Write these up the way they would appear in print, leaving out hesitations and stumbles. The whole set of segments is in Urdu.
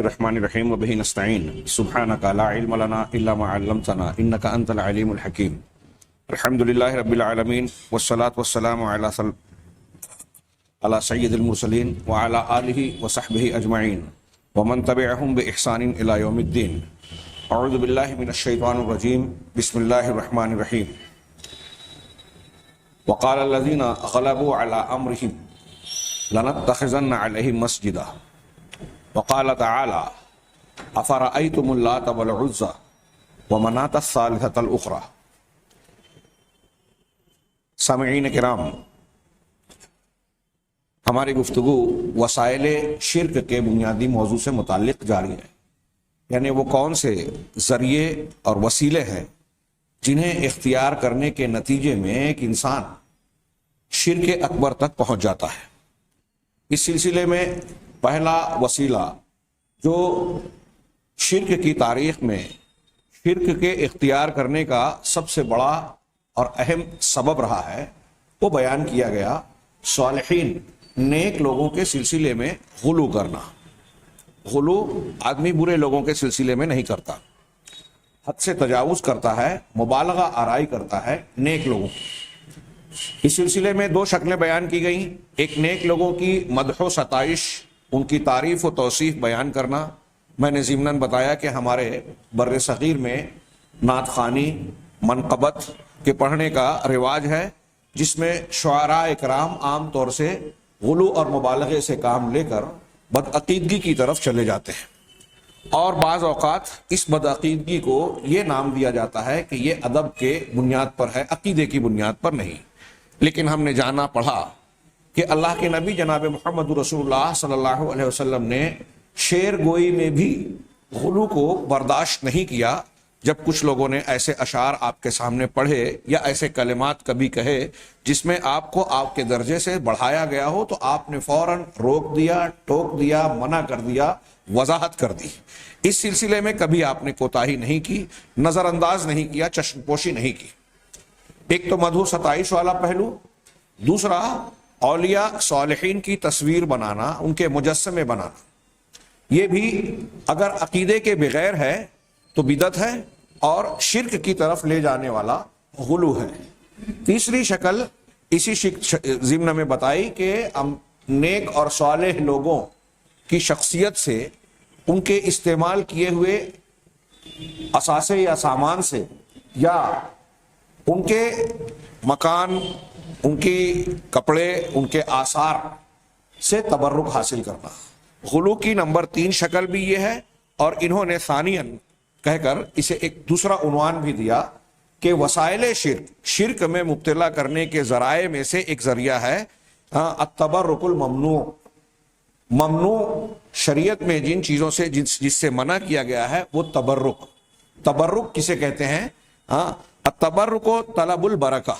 الرحمن الرحیم وبہ نستعین سبحانک لا علم لنا الا ما علمتنا انک انت العلیم الحکیم الحمد للہ رب العالمین والصلاة والسلام علی سید المرسلین وعلی آلہ وصحبہ اجمعین ومن تبعہم بإحسان الی یوم الدین. اعوذ باللہ من الشیطان الرجیم. بسم اللہ الرحمن الرحیم. وقال الذین غلبوا علی امرہم لنتخذن علیہم مسجدا وقال تعالی افرأیتم اللات والعزى ومناة الثالثة الأخرى. سامعین کرام، ہماری گفتگو وسائل شرک کے بنیادی موضوع سے متعلق جاری ہے، یعنی وہ کون سے ذریعے اور وسیلے ہیں جنہیں اختیار کرنے کے نتیجے میں ایک انسان شرک اکبر تک پہنچ جاتا ہے. اس سلسلے میں پہلا وسیلہ جو شرک کی تاریخ میں شرک کے اختیار کرنے کا سب سے بڑا اور اہم سبب رہا ہے، وہ بیان کیا گیا صالحین نیک لوگوں کے سلسلے میں غلو کرنا. غلو آدمی برے لوگوں کے سلسلے میں نہیں کرتا، حد سے تجاوز کرتا ہے، مبالغہ آرائی کرتا ہے نیک لوگوں. اس سلسلے میں دو شکلیں بیان کی گئیں. ایک نیک لوگوں کی مدح و ستائش، ان کی تعریف و توصیف بیان کرنا. میں نے ضمناً بتایا کہ ہمارے بر صغیر میں نعت خوانی منقبت کے پڑھنے کا رواج ہے، جس میں شعراء اکرام عام طور سے غلو اور مبالغے سے کام لے کر بدعقیدگی کی طرف چلے جاتے ہیں، اور بعض اوقات اس بدعقیدگی کو یہ نام دیا جاتا ہے کہ یہ ادب کے بنیاد پر ہے، عقیدے کی بنیاد پر نہیں. لیکن ہم نے جانا پڑھا کہ اللہ کے نبی جناب محمد رسول اللہ صلی اللہ علیہ وسلم نے شعر گوئی میں بھی غلو کو برداشت نہیں کیا. جب کچھ لوگوں نے ایسے اشعار آپ کے سامنے پڑھے یا ایسے کلمات کبھی کہے جس میں آپ کو آپ کے درجے سے بڑھایا گیا ہو، تو آپ نے فوراً روک دیا، ٹوک دیا، منع کر دیا، وضاحت کر دی. اس سلسلے میں کبھی آپ نے کوتاہی نہیں کی، نظر انداز نہیں کیا، چشم پوشی نہیں کی. ایک تو مدح ستائش والا پہلو. دوسرا اولیاء صالحین کی تصویر بنانا، ان کے مجسمے بنانا. یہ بھی اگر عقیدے کے بغیر ہے تو بدعت ہے اور شرک کی طرف لے جانے والا غلو ہے. تیسری شکل اسی ضمن میں بتائی کہ نیک اور صالح لوگوں کی شخصیت سے، ان کے استعمال کیے ہوئے اثاثے یا سامان سے، یا ان کے مکان، ان کی کپڑے، ان کے آثار سے تبرک حاصل کرنا. غلو کی نمبر 3 شکل بھی یہ ہے، اور انہوں نے ثانیاً کہہ کر اسے ایک دوسرا عنوان بھی دیا کہ وسائل شرک میں مبتلا کرنے کے ذرائع میں سے ایک ذریعہ ہے التبرک الممنوع. ممنوع شریعت میں جن چیزوں سے جس سے منع کیا گیا ہے وہ تبرک. تبرک کسے کہتے ہیں؟ التبرک طلب البرکہ،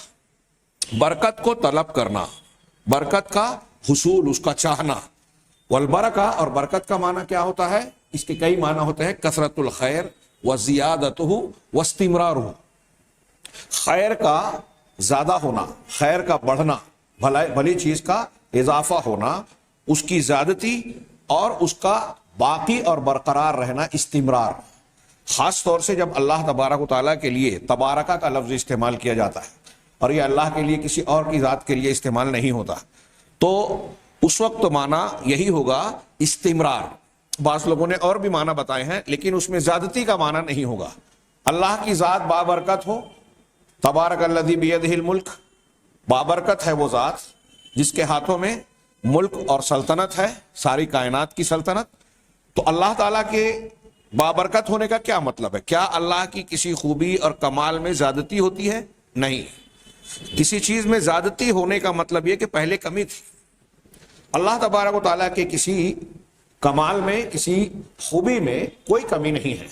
برکت کو طلب کرنا، برکت کا حصول، اس کا چاہنا. والبرکہ، اور برکت کا معنی کیا ہوتا ہے؟ اس کے کئی معنی ہوتے ہیں: کثرت الخیر وزیادتہ واستمرارہ. خیر کا زیادہ ہونا، خیر کا بڑھنا، بھلی چیز کا اضافہ ہونا، اس کی زیادتی اور اس کا باقی اور برقرار رہنا، استمرار. خاص طور سے جب اللہ تبارک و تعالیٰ کے لیے تبارکہ کا لفظ استعمال کیا جاتا ہے، اور یہ اللہ کے لیے کسی اور کی ذات کے لیے استعمال نہیں ہوتا، تو اس وقت معنی یہی ہوگا استمرار. بعض لوگوں نے اور بھی معنی بتائے ہیں، لیکن اس میں زیادتی کا معنی نہیں ہوگا. اللہ کی ذات بابرکت ہو، تبارک الذی بیدہ الملک، بابرکت ہے وہ ذات جس کے ہاتھوں میں ملک اور سلطنت ہے، ساری کائنات کی سلطنت. تو اللہ تعالیٰ کے بابرکت ہونے کا کیا مطلب ہے؟ کیا اللہ کی کسی خوبی اور کمال میں زیادتی ہوتی ہے؟ نہیں. کسی چیز میں زیادتی ہونے کا مطلب یہ کہ پہلے کمی تھی. اللہ تبارک و تعالیٰ کے کسی کمال میں، کسی خوبی میں کوئی کمی نہیں ہے.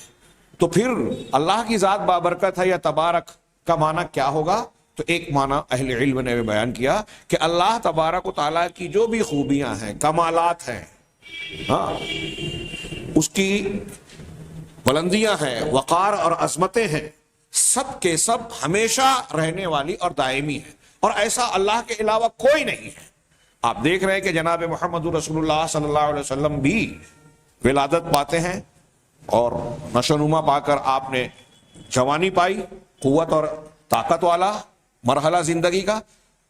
تو پھر اللہ کی ذات بابرکت ہے یا تبارک کا معنی کیا ہوگا؟ تو ایک معنی اہل علم نے بیان کیا کہ اللہ تبارک و تعالیٰ کی جو بھی خوبیاں ہیں، کمالات ہیں، اس کی بلندیاں ہیں، وقار اور عظمتیں ہیں، سب کے سب ہمیشہ رہنے والی اور دائمی ہیں، اور ایسا اللہ کے علاوہ کوئی نہیں ہے. آپ دیکھ رہے ہیں کہ جناب محمد رسول اللہ صلی اللہ علیہ وسلم بھی ولادت پاتے ہیں اور نشو نما پا کر آپ نے جوانی پائی، قوت اور طاقت والا مرحلہ زندگی کا۔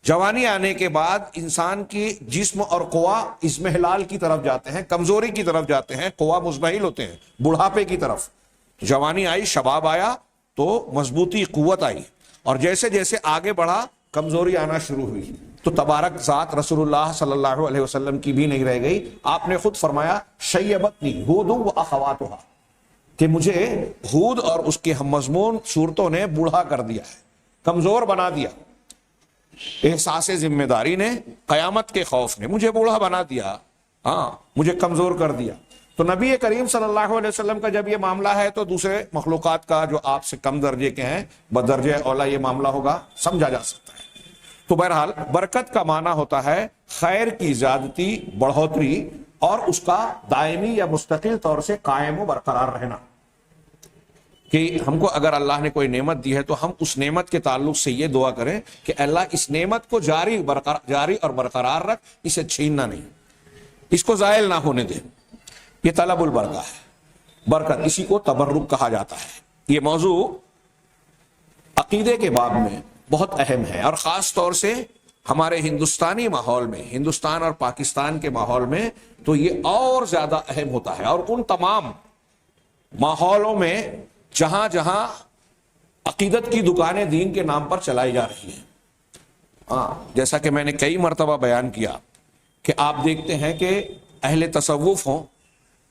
جوانی آنے کے بعد انسان کی جسم اور قوا اضمحلال کی طرف جاتے ہیں، کمزوری کی طرف جاتے ہیں، قوا مزمحل ہوتے ہیں بڑھاپے کی طرف۔ جوانی آئی، شباب آیا تو مضبوطی، قوت آئی، اور جیسے جیسے آگے بڑھا کمزوری آنا شروع ہوئی۔ تو تبارک ذات رسول اللہ صلی اللہ علیہ وسلم کی بھی نہیں رہ گئی۔ آپ نے خود فرمایا شیبتنی ہود و اخواتھا، کہ مجھے ہود اور اس کے ہم مضمون صورتوں نے بوڑھا کر دیا ہے، کمزور بنا دیا۔ احساس ذمہ داری نے، قیامت کے خوف نے مجھے بوڑھا بنا دیا، ہاں مجھے کمزور کر دیا۔ تو نبی کریم صلی اللہ علیہ وسلم کا جب یہ معاملہ ہے تو دوسرے مخلوقات کا جو آپ سے کم درجے کے ہیں بدرجہ اولا یہ معاملہ ہوگا، سمجھا جا سکتا ہے۔ تو بہرحال برکت کا معنی ہوتا ہے خیر کی زیادتی، بڑھوتری، اور اس کا دائمی یا مستقل طور سے قائم و برقرار رہنا۔ کہ ہم کو اگر اللہ نے کوئی نعمت دی ہے تو ہم اس نعمت کے تعلق سے یہ دعا کریں کہ اللہ اس نعمت کو جاری اور برقرار رکھ، اسے چھیننا نہیں، اس کو زائل نہ ہونے دے۔ یہ طلب البرکہ ہے، برکت اسی کو تبرک کہا جاتا ہے۔ یہ موضوع عقیدے کے باب میں بہت اہم ہے، اور خاص طور سے ہمارے ہندوستانی ماحول میں، ہندوستان اور پاکستان کے ماحول میں تو یہ اور زیادہ اہم ہوتا ہے، اور ان تمام ماحولوں میں جہاں جہاں عقیدت کی دکانیں دین کے نام پر چلائی جا رہی ہیں۔ ہاں، جیسا کہ میں نے کئی مرتبہ بیان کیا کہ آپ دیکھتے ہیں کہ اہل تصوف ہوں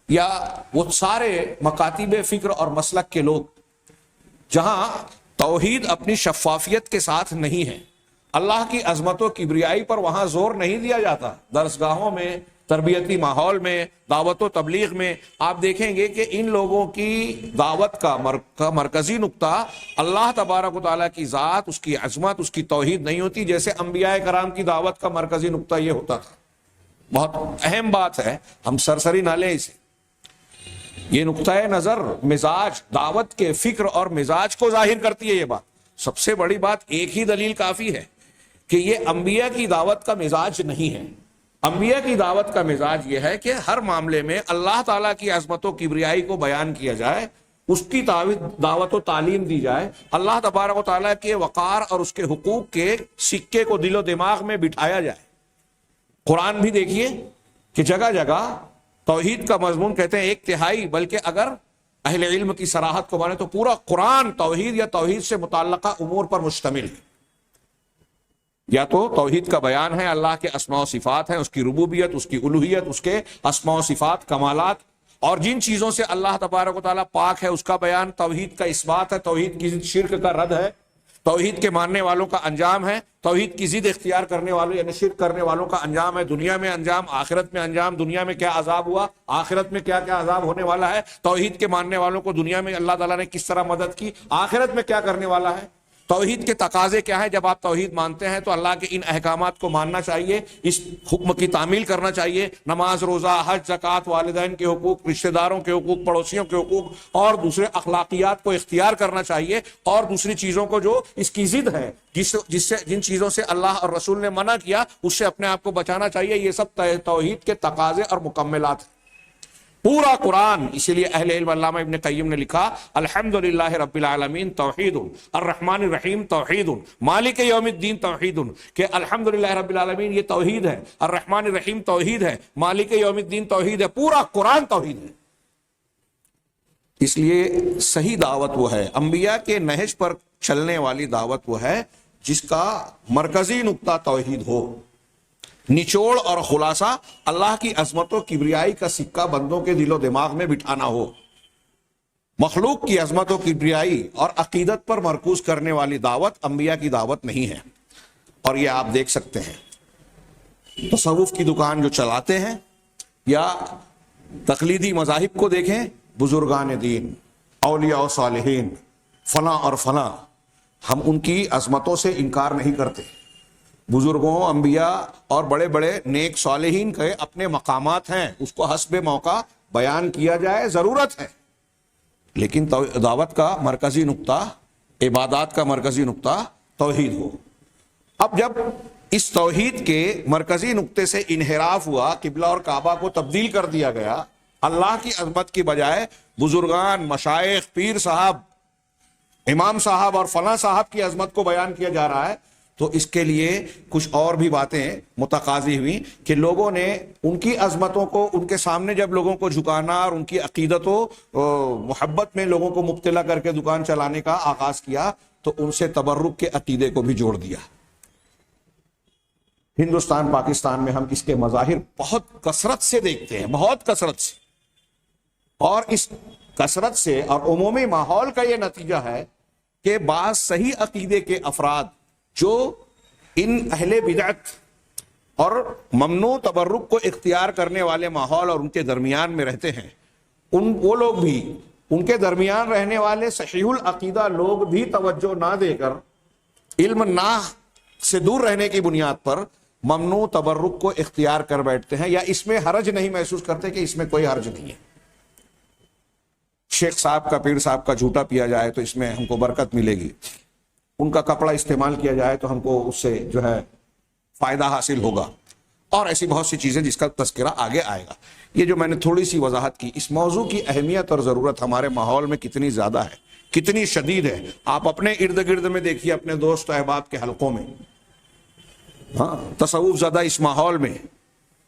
یا وہ سارے مکاتب فکر اور مسلک کے لوگ، جہاں توحید اپنی شفافیت کے ساتھ نہیں ہے، اللہ کی عظمت و کبریائی پر وہاں زور نہیں دیا جاتا، درسگاہوں میں، تربیتی ماحول میں، دعوت و تبلیغ میں آپ دیکھیں گے کہ ان لوگوں کی دعوت کا مرکزی نقطہ اللہ تبارک و تعالیٰ کی ذات، اس کی عظمت، اس کی توحید نہیں ہوتی، جیسے انبیاء کرام کی دعوت کا مرکزی نقطہ یہ ہوتا تھا۔ بہت اہم بات ہے، ہم سرسری نہ لیں اسے۔ یہ نقطہ نظر مزاج، دعوت کے فکر اور مزاج کو ظاہر کرتی ہے۔ یہ بات سب سے بڑی بات، ایک ہی دلیل کافی ہے کہ یہ انبیاء کی دعوت کا مزاج نہیں ہے۔ انبیاء کی دعوت کا مزاج یہ ہے کہ ہر معاملے میں اللہ تعالیٰ کی عظمت و کبریائی کو بیان کیا جائے، اس کی دعوت و تعلیم دی جائے، اللہ تبارک و تعالیٰ کے وقار اور اس کے حقوق کے سکے کو دل و دماغ میں بٹھایا جائے۔ قرآن بھی دیکھیے کہ جگہ جگہ توحید کا مضمون کہتے ہیں 1/3، بلکہ اگر اہل علم کی صراحت کو مانے تو پورا قرآن توحید یا توحید سے متعلقہ امور پر مشتمل ہے۔ یا تو توحید کا بیان ہے، اللہ کے اسماء و صفات ہیں، اس کی ربوبیت، اس کی الوہیت، اس کے اسماء و صفات، کمالات، اور جن چیزوں سے اللہ تبارک و تعالیٰ پاک ہے اس کا بیان، توحید کا اثبات ہے، توحید کی ضد شرک کا رد ہے، توحید کے ماننے والوں کا انجام ہے، توحید کی ضد اختیار کرنے والوں یعنی شرک کرنے والوں کا انجام ہے، دنیا میں انجام، آخرت میں انجام، دنیا میں کیا عذاب ہوا، آخرت میں کیا کیا عذاب ہونے والا ہے، توحید کے ماننے والوں کو دنیا میں اللہ تعالیٰ نے کس طرح مدد کی، آخرت میں کیا کرنے والا ہے، توحید کے تقاضے کیا ہے۔ جب آپ توحید مانتے ہیں تو اللہ کے ان احکامات کو ماننا چاہیے، اس حکم کی تعمیل کرنا چاہیے، نماز، روزہ، حج، زکوٰۃ، والدین کے حقوق، رشتہ داروں کے حقوق، پڑوسیوں کے حقوق اور دوسرے اخلاقیات کو اختیار کرنا چاہیے، اور دوسری چیزوں کو جو اس کی ضد ہے، جن چیزوں سے اللہ اور رسول نے منع کیا اس سے اپنے آپ کو بچانا چاہیے۔ یہ سب توحید کے تقاضے اور مکملات ہیں۔ پورا قرآن، اسی لیے اہل علم علامہ ابن قیم نے لکھا الحمدللہ رب العالمین توحید، الرحمن الرحیم توحید، مالک یوم الدین توحید، کہ الحمدللہ رب العالمین یہ توحید ہے، الرحمن الرحیم توحید ہے، مالک یوم الدین توحید ہے، پورا قرآن توحید ہے۔ اس لیے صحیح دعوت وہ ہے، انبیاء کے نہج پر چلنے والی دعوت وہ ہے جس کا مرکزی نقطہ توحید ہو، نچوڑ اور خلاصہ اللہ کی عظمت و کبریائی کا سکہ بندوں کے دل و دماغ میں بٹھانا ہو۔ مخلوق کی عظمت و کبریائی اور عقیدت پر مرکوز کرنے والی دعوت انبیاء کی دعوت نہیں ہے، اور یہ آپ دیکھ سکتے ہیں تصوف کی دکان جو چلاتے ہیں، یا تقلیدی مذاہب کو دیکھیں، بزرگان دین، اولیاء و صالحین، فلاں اور فلاں، ہم ان کی عظمتوں سے انکار نہیں کرتے۔ بزرگوں، انبیاء اور بڑے بڑے نیک صالحین کے اپنے مقامات ہیں، اس کو حسب موقع بیان کیا جائے، ضرورت ہے، لیکن دعوت کا مرکزی نقطہ، عبادات کا مرکزی نقطہ توحید ہو۔ اب جب اس توحید کے مرکزی نقطے سے انحراف ہوا، قبلہ اور کعبہ کو تبدیل کر دیا گیا، اللہ کی عظمت کی بجائے بزرگان، مشائخ، پیر صاحب، امام صاحب اور فلاں صاحب کی عظمت کو بیان کیا جا رہا ہے، تو اس کے لیے کچھ اور بھی باتیں متقاضی ہوئی کہ لوگوں نے ان کی عظمتوں کو ان کے سامنے جب لوگوں کو جھکانا اور ان کی عقیدت و محبت میں لوگوں کو مبتلا کر کے دکان چلانے کا آغاز کیا، تو ان سے تبرک کے عقیدے کو بھی جوڑ دیا۔ ہندوستان پاکستان میں ہم اس کے مظاہر بہت کثرت سے دیکھتے ہیں، بہت کثرت سے، اور اس کثرت سے اور عمومی ماحول کا یہ نتیجہ ہے کہ بعض صحیح عقیدے کے افراد جو ان اہل بدعت اور ممنوع تبرک کو اختیار کرنے والے ماحول اور ان کے درمیان میں رہتے ہیں، وہ لوگ بھی، ان کے درمیان رہنے والے صحیح العقیدہ لوگ بھی توجہ نہ دے کر علم نہ سے دور رہنے کی بنیاد پر ممنوع تبرک کو اختیار کر بیٹھتے ہیں، یا اس میں حرج نہیں محسوس کرتے کہ اس میں کوئی حرج نہیں ہے۔ شیخ صاحب کا، پیر صاحب کا جھوٹا پیا جائے تو اس میں ہم کو برکت ملے گی، ان کا کپڑا استعمال کیا جائے تو ہم کو اس سے جو ہے فائدہ حاصل ہوگا، اور ایسی بہت سی چیزیں جس کا تذکرہ آگے آئے گا۔ یہ جو میں نے تھوڑی سی وضاحت کی، اس موضوع کی اہمیت اور ضرورت ہمارے ماحول میں کتنی زیادہ ہے، کتنی شدید ہے۔ آپ اپنے ارد گرد میں دیکھیے، اپنے دوست و احباب کے حلقوں میں، ہاں، تصوف زدہ اس ماحول میں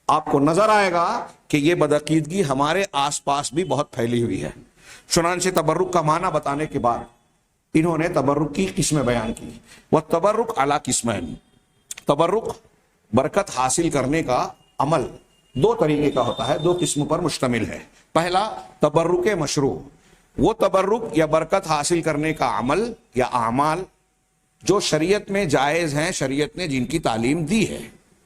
آپ کو نظر آئے گا کہ یہ بدعقیدگی ہمارے آس پاس بھی بہت پھیلی ہوئی ہے۔ چنانچہ تبرک کا معنی بتانے کے بعد انہوں نے تبرک کی قسمیں بیان کی۔ وَالتَّبَرُّكُ عَلَى قِسْمَيْنِ، تبرک برکت حاصل کرنے کا عمل دو طریقے کا ہوتا ہے، دو قسم پر مشتمل ہے۔ پہلا تبرک مشروع، وہ تبرک یا برکت حاصل کرنے کا عمل یا اعمال جو شریعت میں جائز ہیں، شریعت نے جن کی تعلیم دی ہے،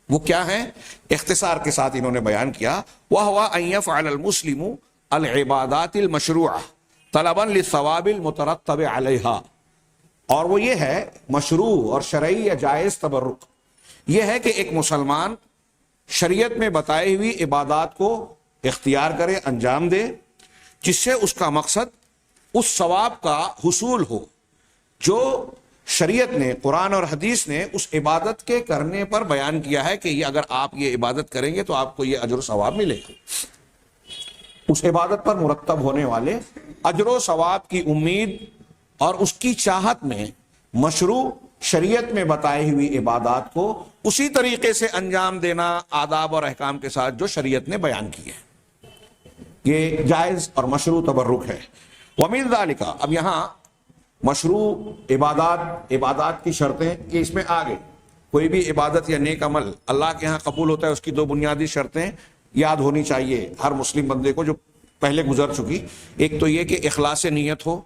وہ کیا ہیں؟ اختصار کے ساتھ انہوں نے بیان کیا، وَهُوَ أَن يَفْعَلَ الْمُسْلِمُ الْعِبَادَاتِ الْمَشْرُوعَةِ طلباً للثواب المترتب علیہا، اور وہ یہ ہے مشروع اور شرعی یا جائز تبرک، یہ ہے کہ ایک مسلمان شریعت میں بتائی ہوئی عبادات کو اختیار کرے، انجام دے، جس سے اس کا مقصد اس ثواب کا حصول ہو جو شریعت نے، قرآن اور حدیث نے اس عبادت کے کرنے پر بیان کیا ہے کہ یہ اگر آپ یہ عبادت کریں گے تو آپ کو یہ اجر و ثواب ملے گا۔ اس عبادت پر مرتب ہونے والے اجر و ثواب کی امید اور اس کی چاہت میں مشروع شریعت میں بتائی ہوئی عبادات کو اسی طریقے سے انجام دینا، آداب اور احکام کے ساتھ جو شریعت نے بیان کی ہے، یہ جائز اور مشروع تبرک ہے۔ وَمِن ذَلِكَ، اب یہاں مشروع عبادات کی شرطیں کہ اس میں آگے کوئی بھی عبادت یا نیک عمل اللہ کے ہاں قبول ہوتا ہے، اس کی دو بنیادی شرطیں یاد ہونی چاہیے ہر مسلم بندے کو، جو پہلے گزر چکی۔ ایک تو یہ کہ اخلاص نیت ہو،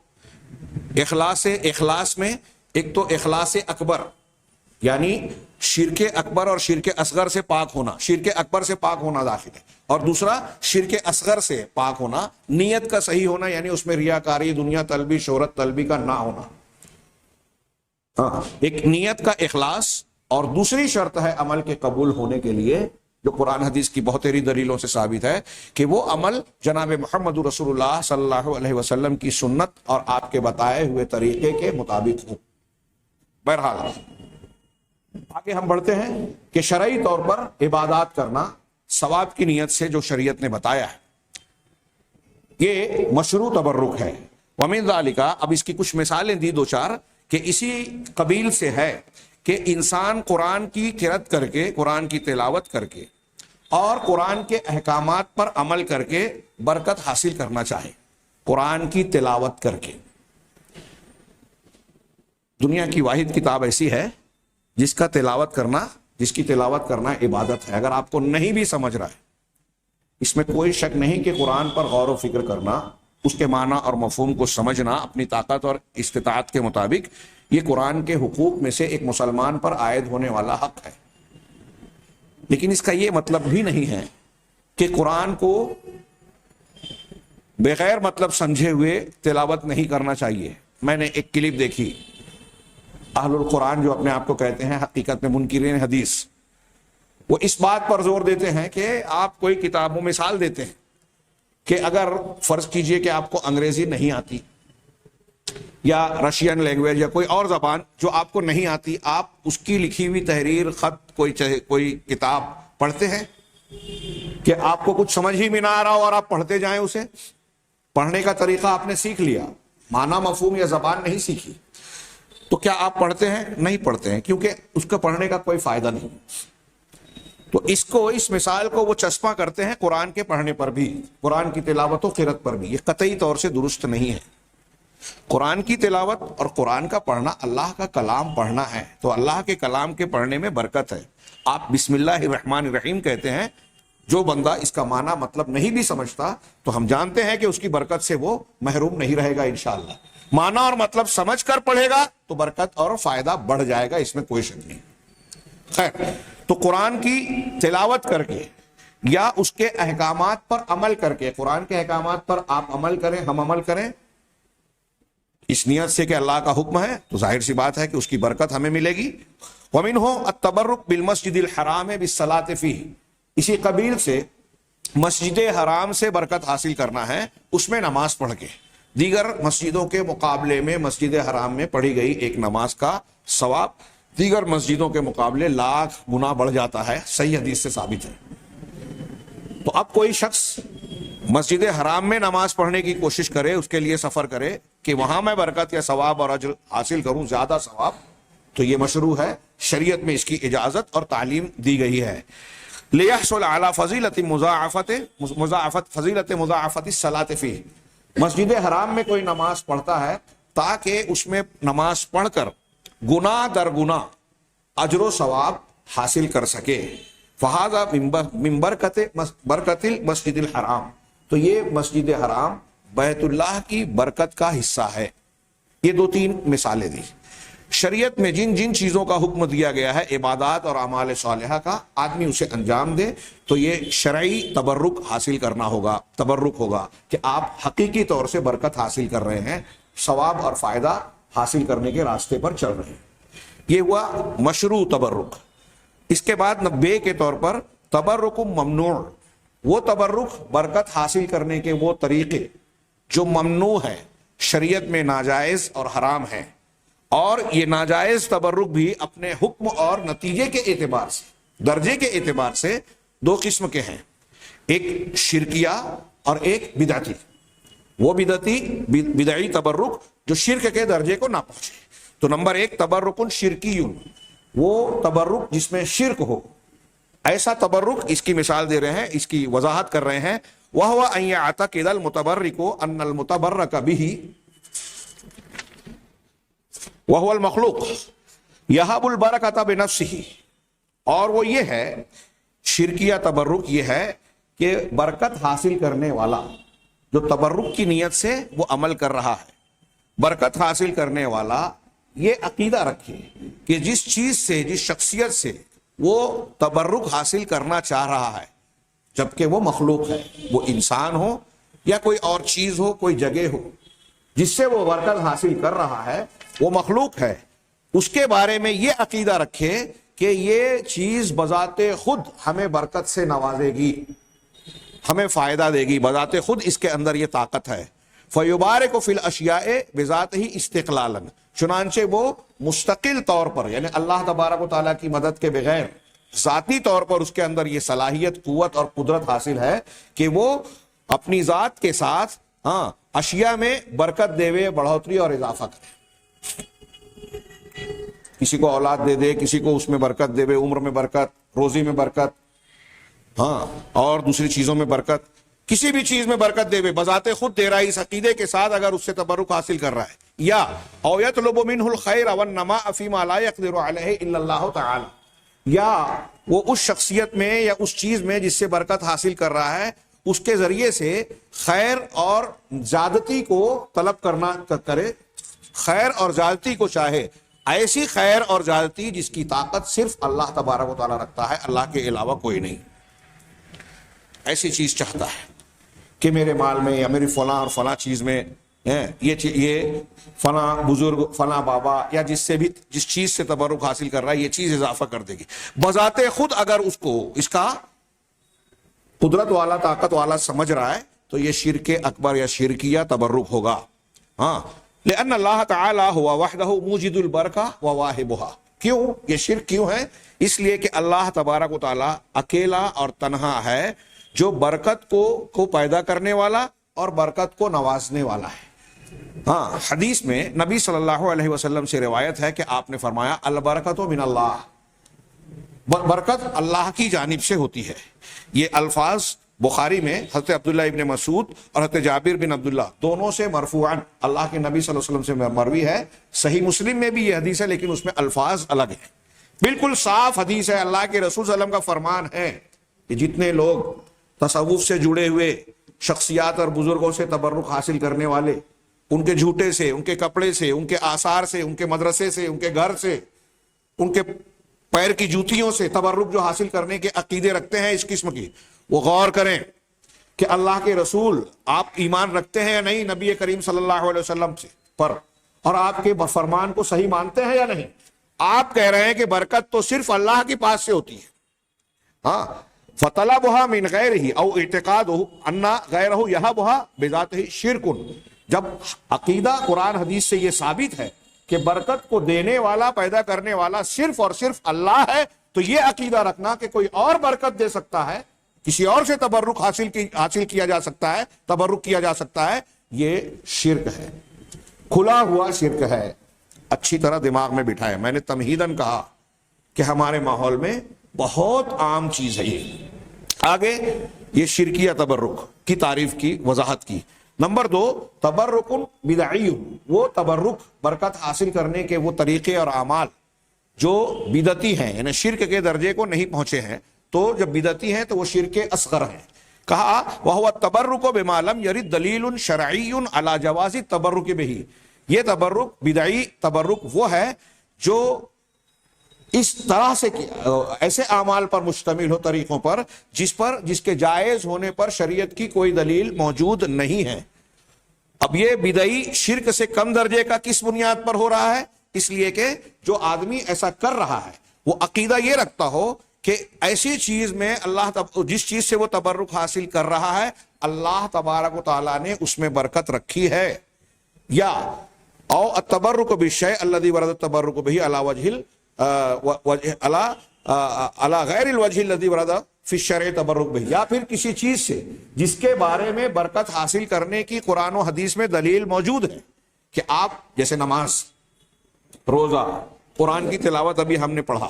اخلاص میں ایک تو اخلاص اکبر یعنی شرک اکبر اور شرک اصغر سے پاک ہونا، شرک اکبر سے پاک ہونا داخل ہے، اور دوسرا شرک اصغر سے پاک ہونا، نیت کا صحیح ہونا، یعنی اس میں ریاکاری، دنیا طلبی، شہرت طلبی کا نہ ہونا۔ ایک نیت کا اخلاص، اور دوسری شرط ہے عمل کے قبول ہونے کے لیے، جو قرآن حدیث کی بہت ساری دلیلوں سے ثابت ہے کہ وہ عمل جناب محمد رسول اللہ صلی اللہ علیہ وسلم کی سنت اور آپ کے بتائے ہوئے طریقے کے مطابق ہو۔ بہرحال آگے ہم بڑھتے ہیں کہ شرعی طور پر عبادات کرنا ثواب کی نیت سے جو شریعت نے بتایا ہے، یہ مشروع تبرک ہے۔ وَمِن ذَلِكَ، اب اس کی کچھ مثالیں دی دو چار کہ اسی قبیل سے ہے کہ انسان قرآن کی قرأت کر کے، قرآن کی تلاوت کر کے اور قرآن کے احکامات پر عمل کر کے برکت حاصل کرنا چاہے۔ قرآن کی تلاوت کر کے، دنیا کی واحد کتاب ایسی ہے جس کی تلاوت کرنا عبادت ہے۔ اگر آپ کو نہیں بھی سمجھ رہا ہے، اس میں کوئی شک نہیں کہ قرآن پر غور و فکر کرنا، اس کے معنی اور مفہوم کو سمجھنا اپنی طاقت اور استطاعت کے مطابق، یہ قرآن کے حقوق میں سے ایک مسلمان پر عائد ہونے والا حق ہے۔ لیکن اس کا یہ مطلب بھی نہیں ہے کہ قرآن کو بغیر مطلب سمجھے ہوئے تلاوت نہیں کرنا چاہیے۔ میں نے ایک کلپ دیکھی، اہل القرآن جو اپنے آپ کو کہتے ہیں، حقیقت میں منکرین حدیث، وہ اس بات پر زور دیتے ہیں کہ آپ کوئی کتابوں مثال دیتے ہیں کہ اگر فرض کیجئے کہ آپ کو انگریزی نہیں آتی یا رشین لینگویج یا کوئی اور زبان جو آپ کو نہیں آتی، آپ اس کی لکھی ہوئی تحریر، خط، کوئی کتاب پڑھتے ہیں کہ آپ کو کچھ سمجھ ہی میں نہ آ رہا ہو اور آپ پڑھتے جائیں اسے. پڑھنے کا طریقہ آپ نے سیکھ لیا, معنی مفہوم یا زبان نہیں سیکھی, تو کیا آپ پڑھتے ہیں؟ نہیں پڑھتے ہیں, کیونکہ اس کا پڑھنے کا کوئی فائدہ نہیں. تو اس مثال کو وہ چسپاں کرتے ہیں قرآن کے پڑھنے پر بھی, قرآن کی تلاوت و قرات پر بھی. یہ قطعی طور سے درست نہیں ہے. قرآن کی تلاوت اور قرآن کا پڑھنا اللہ کا کلام پڑھنا ہے, تو اللہ کے کلام کے پڑھنے میں برکت ہے. آپ بسم اللہ الرحمن الرحیم کہتے ہیں, جو بندہ اس کا معنی مطلب نہیں بھی سمجھتا تو ہم جانتے ہیں کہ اس کی برکت سے وہ محروم نہیں رہے گا انشاءاللہ. معنی اور مطلب سمجھ کر پڑھے گا تو برکت اور فائدہ بڑھ جائے گا, اس میں کوئی شک نہیں. خیر, تو قرآن کی تلاوت کر کے یا اس کے احکامات پر عمل کر کے, قرآن کے احکامات پر آپ عمل کریں, ہم عمل کریں اس نیت سے کہ اللہ کا حکم ہے, تو ظاہر سی بات ہے کہ اس کی برکت ہمیں ملے گی. وَمِنْهُ التَّبَرُّكُ بِالْمَسْجِدِ الْحَرَامِ بِالصَّلَاةِ فِيهِ, اسی قبیل سے مسجد حرام سے برکت حاصل کرنا ہے, اس میں نماز پڑھ کے. دیگر مسجدوں کے مقابلے میں مسجد حرام میں پڑھی گئی ایک نماز کا ثواب دیگر مسجدوں کے مقابلے لاکھ گنا بڑھ جاتا ہے, صحیح حدیث سے ثابت ہے. تو اب کوئی شخص مسجد حرام میں نماز پڑھنے کی کوشش کرے, اس کے لیے سفر کرے کہ وہاں میں برکت یا ثواب اور اجر حاصل کروں, زیادہ ثواب, تو یہ مشروع ہے, شریعت میں اس کی اجازت اور تعلیم دی گئی ہے. لِيَحْصُلَ عَلَى فَضِيلَةِ فَضِيلَةِ مُضَاعَفَةِ الصَّلَاةِ فِيهِ, مسجد حرام میں کوئی نماز پڑھتا ہے تاکہ اس میں نماز پڑھ کر گناہ در گناہ اجر و ثواب حاصل کر سکے. فَهَذَا مِن بَرْكَةِ الْمَسْجِدِ الْحَرَامِ, تو یہ مسجد حرام بیت اللہ کی برکت کا حصہ ہے. یہ 2-3 مثالیں دی. شریعت میں جن جن چیزوں کا حکم دیا گیا ہے عبادات اور اعمال صالحہ کا, آدمی اسے انجام دے تو یہ شرعی تبرک حاصل کرنا ہوگا, تبرک ہوگا کہ آپ حقیقی طور سے برکت حاصل کر رہے ہیں, ثواب اور فائدہ حاصل کرنے کے راستے پر چل رہے ہیں. یہ ہوا مشروع تبرک. اس کے بعد بے کے طور پر تبرک ممنوع, وہ تبرک برکت حاصل کرنے کے وہ طریقے جو ممنوع ہے, شریعت میں ناجائز اور حرام ہے. اور یہ ناجائز تبرک بھی اپنے حکم اور نتیجے کے اعتبار سے, درجے کے اعتبار سے 2 قسم کے ہیں, ایک شرکیہ اور ایک بدعتی. وہ بدعی تبرک جو شرک کے درجے کو نہ پہنچے. تو نمبر 1 تبرک شرکی, وہ تبرک جس میں شرک ہو. ایسا تبرک, اس کی مثال دے رہے ہیں, اس کی وضاحت کر رہے ہیں. وَهُوَ أَن يَعْتَقِدَ الْمُتَبَرِّكُ أَنَّ الْمُتَبَرَّكَ بِهِ وَهُوَ الْمَخْلُوقُ يَهَبُ الْبَرَكَةَ بِنَفْسِهِ. اور وہ یہ ہے, شرکیہ تبرک یہ ہے کہ برکت حاصل کرنے والا جو تبرک کی نیت سے وہ عمل کر رہا ہے, برکت حاصل کرنے والا یہ عقیدہ رکھے کہ جس چیز سے, جس شخصیت سے وہ تبرک حاصل کرنا چاہ رہا ہے, جبکہ وہ مخلوق ہے, وہ انسان ہو یا کوئی اور چیز ہو, کوئی جگہ ہو, جس سے وہ برکت حاصل کر رہا ہے وہ مخلوق ہے, اس کے بارے میں یہ عقیدہ رکھے کہ یہ چیز بذات خود ہمیں برکت سے نوازے گی, ہمیں فائدہ دے گی, بذات خود اس کے اندر یہ طاقت ہے. فَيُبَارِكُ فِي الْأَشْيَاءِ بِذَاتِهِ اسْتِقْلَالًا, چنانچہ وہ مستقل طور پر, یعنی اللہ تبارک و تعالیٰ کی مدد کے بغیر ذاتی طور پر اس کے اندر یہ صلاحیت, قوت اور قدرت حاصل ہے کہ وہ اپنی ذات کے ساتھ اشیاء میں برکت دے وے, بڑھوتری اور اضافہ کرے. کسی کو اولاد دے دے, کسی کو اس میں برکت دے وے, عمر میں برکت, روزی میں برکت, اور دوسری چیزوں میں برکت, کسی بھی چیز میں برکت دے وے, بذات خود دے رہا ہے اس عقیدے کے ساتھ اگر اس سے تبرک حاصل کر رہا ہے. یا او یطلب منہ الخیر والنماء فیما لا یقدر علیہ الا اللہ تعالی, یا وہ اس شخصیت میں یا اس چیز میں جس سے برکت حاصل کر رہا ہے, اس کے ذریعے سے خیر اور زیادتی کو طلب کرنا کرے, خیر اور زیادتی کو چاہے, ایسی خیر اور زیادتی جس کی طاقت صرف اللہ تبارک و تعالیٰ رکھتا ہے, اللہ کے علاوہ کوئی نہیں. ایسی چیز چاہتا ہے کہ میرے مال میں یا میری فلاں اور فلاں چیز میں یہ فلاں بزرگ, فلاں بابا یا جس سے بھی جس چیز سے تبرک حاصل کر رہا ہے یہ چیز اضافہ کر دے گی. بذات خود اگر اس کو اس کا قدرت والا, طاقت والا سمجھ رہا ہے تو یہ شرک اکبر یا شرکیہ تبرک ہوگا. لأن اللہ تعالی ہوا وحدہ موجد البرکہ وواہبہا, کیوں یہ شرک کیوں ہے؟ اس لیے کہ اللہ تبارک و تعالیٰ اکیلا اور تنہا ہے جو برکت کو پیدا کرنے والا اور برکت کو نوازنے والا ہے۔ ہاں، حدیث میں نبی صلی اللہ علیہ وسلم سے روایت ہے کہ آپ نے فرمایا البرکت من اللہ، برکت اللہ کی جانب سے ہوتی ہے۔ یہ الفاظ بخاری میں حضرت عبداللہ ابن مسعود اور حضرت جابر بن عبداللہ دونوں سے مرفوعاً اللہ کے نبی صلی اللہ علیہ وسلم سے مروی ہے۔ صحیح مسلم میں بھی یہ حدیث ہے لیکن اس میں الفاظ الگ ہیں، بالکل صاف حدیث ہے۔ اللہ کے رسول صلی اللہ علیہ وسلم کا فرمان ہے کہ جتنے لوگ تصوف سے جڑے ہوئے شخصیات اور بزرگوں سے تبرک حاصل کرنے والے، ان کے جھوٹے سے، ان کے کپڑے سے، ان کے آثار سے، ان کے مدرسے سے، ان کے گھر سے، ان کے پیر کی جوتیوں سے تبرک جو حاصل کرنے کے عقیدے رکھتے ہیں اس قسم کی، وہ غور کریں کہ اللہ کے رسول آپ ایمان رکھتے ہیں یا نہیں نبی کریم صلی اللہ علیہ وسلم پر، اور آپ کے فرمان کو صحیح مانتے ہیں یا نہیں۔ آپ کہہ رہے ہیں کہ برکت تو صرف اللہ کے پاس سے ہوتی ہے، ہاں، فطلبها من غیرہ او اعتقادہ ان غیرہ یہبها بذاتہ شرک۔ جب عقیدہ قرآن حدیث سے یہ ثابت ہے کہ برکت کو دینے والا، پیدا کرنے والا صرف اور صرف اللہ ہے، تو یہ عقیدہ رکھنا کہ کوئی اور برکت دے سکتا ہے، کسی اور سے تبرک حاصل کیا جا سکتا ہے، تبرک کیا جا سکتا ہے، یہ شرک ہے، کھلا ہوا شرک ہے۔ اچھی طرح دماغ میں بٹھائے، میں نے تمہیداً کہا کہ ہمارے ماحول میں بہت عام چیز ہے یہ۔ آگے یہ شرکیہ تبرک کی تعریف کی، وضاحت کی۔ نمبر 2، تبرک بدعی، وہ تبرک برکت حاصل کرنے کے وہ طریقے اور اعمال جو بدعتی ہیں، یعنی شرک کے درجے کو نہیں پہنچے ہیں، تو جب بدعتی ہیں تو وہ شرک اصغر ہیں۔ کہا وہو التبرک بما لم یرد دلیل شرعی علی جواز التبرک بہ، یہ تبرک، بدعی تبرک وہ ہے جو اس طرح سے ایسے اعمال پر مشتمل ہو، طریقوں پر جس کے جائز ہونے پر شریعت کی کوئی دلیل موجود نہیں ہے۔ اب یہ بدعی شرک سے کم درجے کا کس بنیاد پر ہو رہا ہے؟ اس لیے کہ جو آدمی ایسا کر رہا ہے وہ عقیدہ یہ رکھتا ہو کہ ایسی چیز میں جس چیز سے وہ تبرک حاصل کر رہا ہے اللہ تبارک و تعالیٰ نے اس میں برکت رکھی ہے، یا او التبرک بالشیء الذی ورد التبرک بہ علی وجہ علی غیر الوجہ الذی ورد فی الشرع تبرک بہ، یا پھر کسی چیز سے جس کے بارے میں برکت حاصل کرنے کی قرآن و حدیث میں دلیل موجود ہے، کہ آپ جیسے نماز، روزہ، قرآن کی تلاوت ابھی ہم نے پڑھا،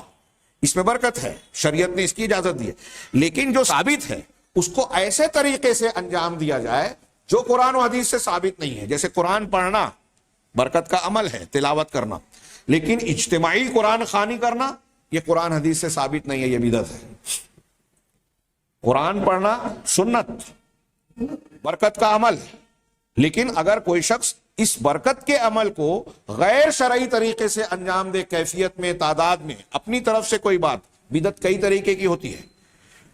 اس میں برکت ہے، شریعت نے اس کی اجازت دی ہے، لیکن جو ثابت ہے اس کو ایسے طریقے سے انجام دیا جائے جو قرآن و حدیث سے ثابت نہیں ہے۔ جیسے قرآن پڑھنا برکت کا عمل ہے، تلاوت کرنا، لیکن اجتماعی قرآن خوانی کرنا یہ قرآن حدیث سے ثابت نہیں ہے، یہ بدعت ہے۔ قرآن پڑھنا سنت، برکت کا عمل، لیکن اگر کوئی شخص اس برکت کے عمل کو غیر شرعی طریقے سے انجام دے، کیفیت میں، تعداد میں، اپنی طرف سے کوئی بات، بدعت کئی طریقے کی ہوتی ہے۔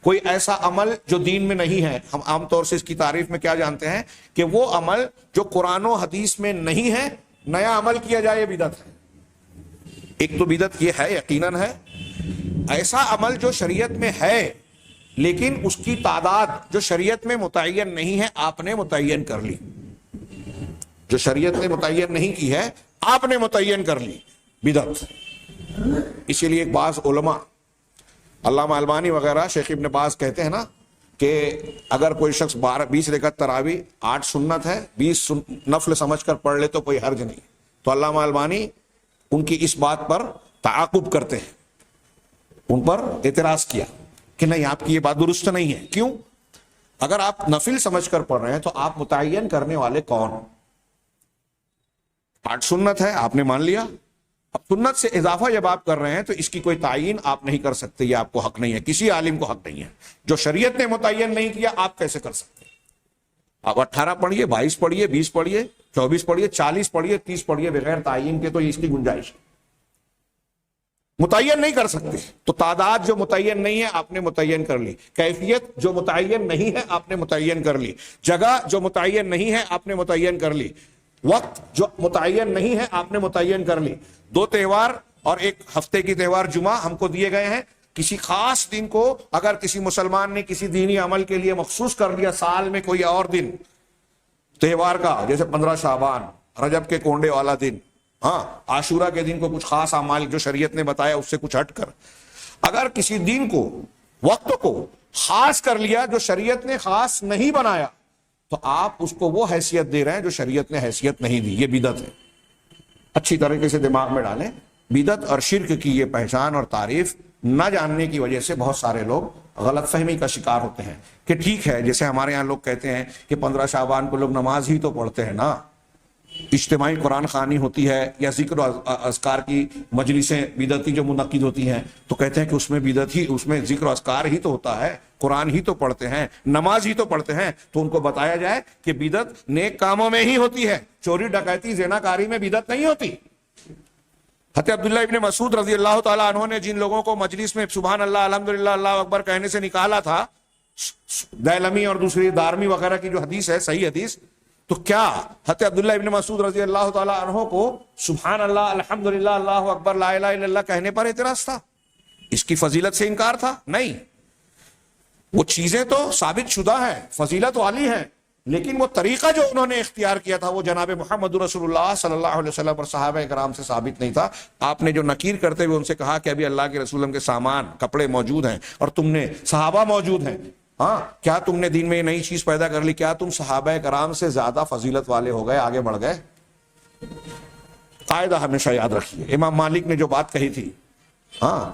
کوئی ایسا عمل جو دین میں نہیں ہے، ہم عام طور سے اس کی تعریف میں کیا جانتے ہیں کہ وہ عمل جو قرآن و حدیث میں نہیں ہے، نیا عمل کیا جائے، یہ بدعت ہے۔ ایک تو بدعت یہ ہے، یقیناً ہے، ایسا عمل جو شریعت میں ہے لیکن اس کی تعداد جو شریعت میں متعین نہیں ہے آپ نے متعین کر لی، جو شریعت نے متعین نہیں کی ہے آپ نے متعین کر لی، بدعت۔ اسی لیے بعض علماء، علامہ البانی وغیرہ، شیخ ابن باز کہتے ہیں نا کہ اگر کوئی شخص 20 رکعت تراویح، 8 سنت ہے، 20 نفل سمجھ کر پڑھ لے تو کوئی حرج نہیں۔ تو علامہ البانی ان کی اس بات پر تعاقب کرتے ہیں، ان پر اعتراض کیا کہ نہیں، آپ کی یہ بات درست نہیں ہے۔ کیوں؟ اگر آپ نفل سمجھ کر پڑھ رہے ہیں تو آپ متعین کرنے والے کون؟ 8 سنت ہے، آپ نے مان لیا، اب سنت سے اضافہ جب آپ کر رہے ہیں تو اس کی کوئی تعین آپ نہیں کر سکتے، یہ آپ کو حق نہیں ہے، کسی عالم کو حق نہیں ہے۔ جو شریعت نے متعین نہیں کیا آپ کیسے کر سکتے؟ آپ 18 پڑھیے، 22 پڑھیے، 20 پڑھیے، 24 پڑھیے، 40 پڑھیے، 30 پڑھیے، بغیر تعین کے تو اس کی گنجائش ہے، متعین نہیں کر سکتے۔ تو تعداد جو متعین نہیں ہے آپ نے متعین کر لی، کیفیت جو متعین نہیں ہے آپ نے متعین کر لی، جگہ جو متعین نہیں ہے آپ نے متعین کر لی، وقت جو متعین نہیں ہے آپ نے متعین کر لی۔ 2 تہوار اور ایک ہفتے کی تہوار جمعہ ہم کو دیے گئے ہیں، کسی خاص دن کو اگر کسی مسلمان نے کسی دینی عمل کے لیے مخصوص کر دیا، سال میں کوئی اور دن تہوار کا، جیسے 15 شعبان، رجب کے کونڈے والا دن، ہاں عاشورہ کے دن کو کچھ خاص اعمال جو شریعت نے بتایا اس سے کچھ ہٹ کر اگر کسی دن کو وقت کو خاص کر لیا جو شریعت نے خاص نہیں بنایا تو آپ اس کو وہ حیثیت دے رہے ہیں جو شریعت نے حیثیت نہیں دی. یہ بدعت ہے. اچھی طریقے سے دماغ میں ڈالیں. بدعت اور شرک کی یہ پہچان اور تعریف نہ جاننے کی وجہ سے بہت سارے لوگ غلط فہمی کا شکار ہوتے ہیں کہ ٹھیک ہے جیسے ہمارے یہاں لوگ کہتے ہیں کہ 15 شعبان کو لوگ نماز ہی تو پڑھتے ہیں نا, اجتماعی قرآن خوانی ہوتی ہے یا ذکر و اذکار کی مجلسیں بدعتی جو منعقد ہوتی ہیں تو کہتے ہیں کہ اس میں بدعت ہی, اس میں ذکر و اذکار ہی تو ہوتا ہے, قرآن ہی تو پڑھتے ہیں, نماز ہی تو پڑھتے ہیں. تو ان کو بتایا جائے کہ بدعت نیک کاموں میں ہی ہوتی ہے, چوری ڈکیتی زنا کاری میں بدعت نہیں ہوتی. حضرت عبداللہ ابن مسعود رضی اللہ تعالیٰ عنہ نے جن لوگوں کو مجلس میں سبحان اللہ الحمدللہ اللہ اکبر کہنے سے نکالا تھا, دیلمی اور دوسری دارمی وغیرہ کی جو حدیث ہے صحیح حدیث, تو کیا حضرت عبداللہ ابن مسعود رضی اللہ تعالیٰ عنہ کو سبحان اللہ الحمدللہ اللہ اکبر لا الہ الا اللہ کہنے پر اعتراض تھا؟ اس کی فضیلت سے انکار تھا؟ نہیں. وہ چیزیں تو ثابت شدہ ہیں, فضیلت والی ہیں, لیکن وہ طریقہ جو انہوں نے اختیار کیا تھا وہ جناب محمد رسول اللہ صلی اللہ علیہ وسلم اور صحابہ کرام سے ثابت نہیں تھا. آپ نے جو نکیر کرتے ہوئے ان سے کہا کہ ابھی اللہ کے رسول کے سامان کپڑے موجود ہیں اور تم نے صحابہ موجود ہیں, ہاں کیا تم نے دین میں نئی چیز پیدا کر لی, کیا تم صحابہ کرام سے زیادہ فضیلت والے ہو گئے, آگے بڑھ گئے؟ قاعدہ ہمیشہ یاد رکھیے. امام مالک نے جو بات کہی تھی, ہاں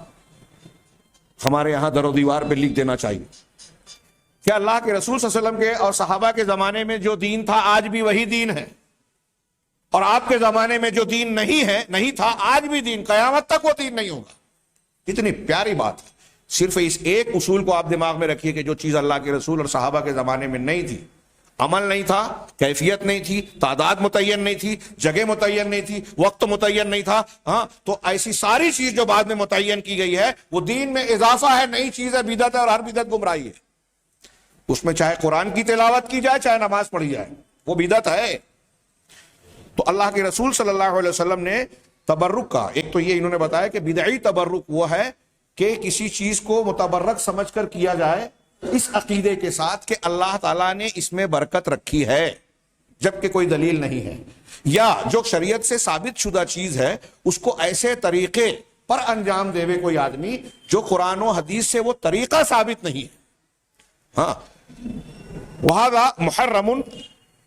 ہمارے یہاں در و دیوار پہ لکھ دینا چاہیے کہ اللہ کے رسول صلی اللہ علیہ وسلم کے اور صحابہ کے زمانے میں جو دین تھا آج بھی وہی دین ہے, اور آپ کے زمانے میں جو دین نہیں تھا آج بھی دین, قیامت تک وہ دین نہیں ہوگا. کتنی پیاری بات ہے. صرف اس ایک اصول کو آپ دماغ میں رکھیے کہ جو چیز اللہ کے رسول اور صحابہ کے زمانے میں نہیں تھی, عمل نہیں تھا, کیفیت نہیں تھی, تعداد متعین نہیں تھی, جگہ متعین نہیں تھی, وقت متعین نہیں تھا, ہاں تو ایسی ساری چیز جو بعد میں متعین کی گئی ہے وہ دین میں اضافہ ہے, نئی چیز ہے, بدعت ہے, اور ہر بدعت گمراہی ہے. اس میں چاہے قرآن کی تلاوت کی جائے چاہے نماز پڑھی جائے وہ بدعت ہے. تو اللہ کے رسول صلی اللہ علیہ وسلم نے تبرک کا, ایک تو یہ انہوں نے بتایا کہ بدعی تبرک وہ ہے کہ کسی چیز کو متبرک سمجھ کر کیا جائے اس عقیدے کے ساتھ کہ اللہ تعالیٰ نے اس میں برکت رکھی ہے جبکہ کوئی دلیل نہیں ہے, یا جو شریعت سے ثابت شدہ چیز ہے اس کو ایسے طریقے پر انجام دے کوئی آدمی جو قرآن و حدیث سے وہ طریقہ ثابت نہیں ہے. ہاں وہذا محرم,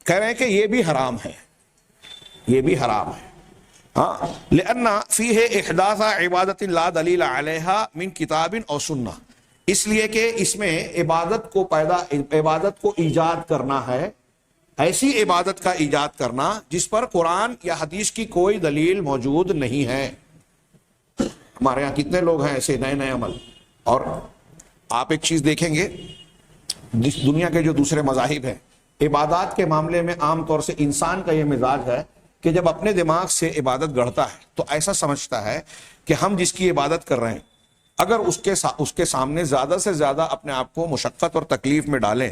کہہ رہے ہیں کہ یہ بھی حرام ہے, یہ بھی حرام ہے. ہاں لأن فیہ احداث عبادت لا دلیل علیہا من کتاب او سنہ, اس لیے کہ اس میں عبادت کو ایجاد کرنا ہے, ایسی عبادت کا ایجاد کرنا جس پر قرآن یا حدیث کی کوئی دلیل موجود نہیں ہے. ہمارے یہاں کتنے لوگ ہیں ایسے نئے نئے عمل. اور آپ ایک چیز دیکھیں گے, دنیا کے جو دوسرے مذاہب ہیں عبادات کے معاملے میں عام طور سے انسان کا یہ مزاج ہے کہ جب اپنے دماغ سے عبادت گڑھتا ہے تو ایسا سمجھتا ہے کہ ہم جس کی عبادت کر رہے ہیں اگر اس کے سامنے زیادہ سے زیادہ اپنے آپ کو مشقت اور تکلیف میں ڈالیں,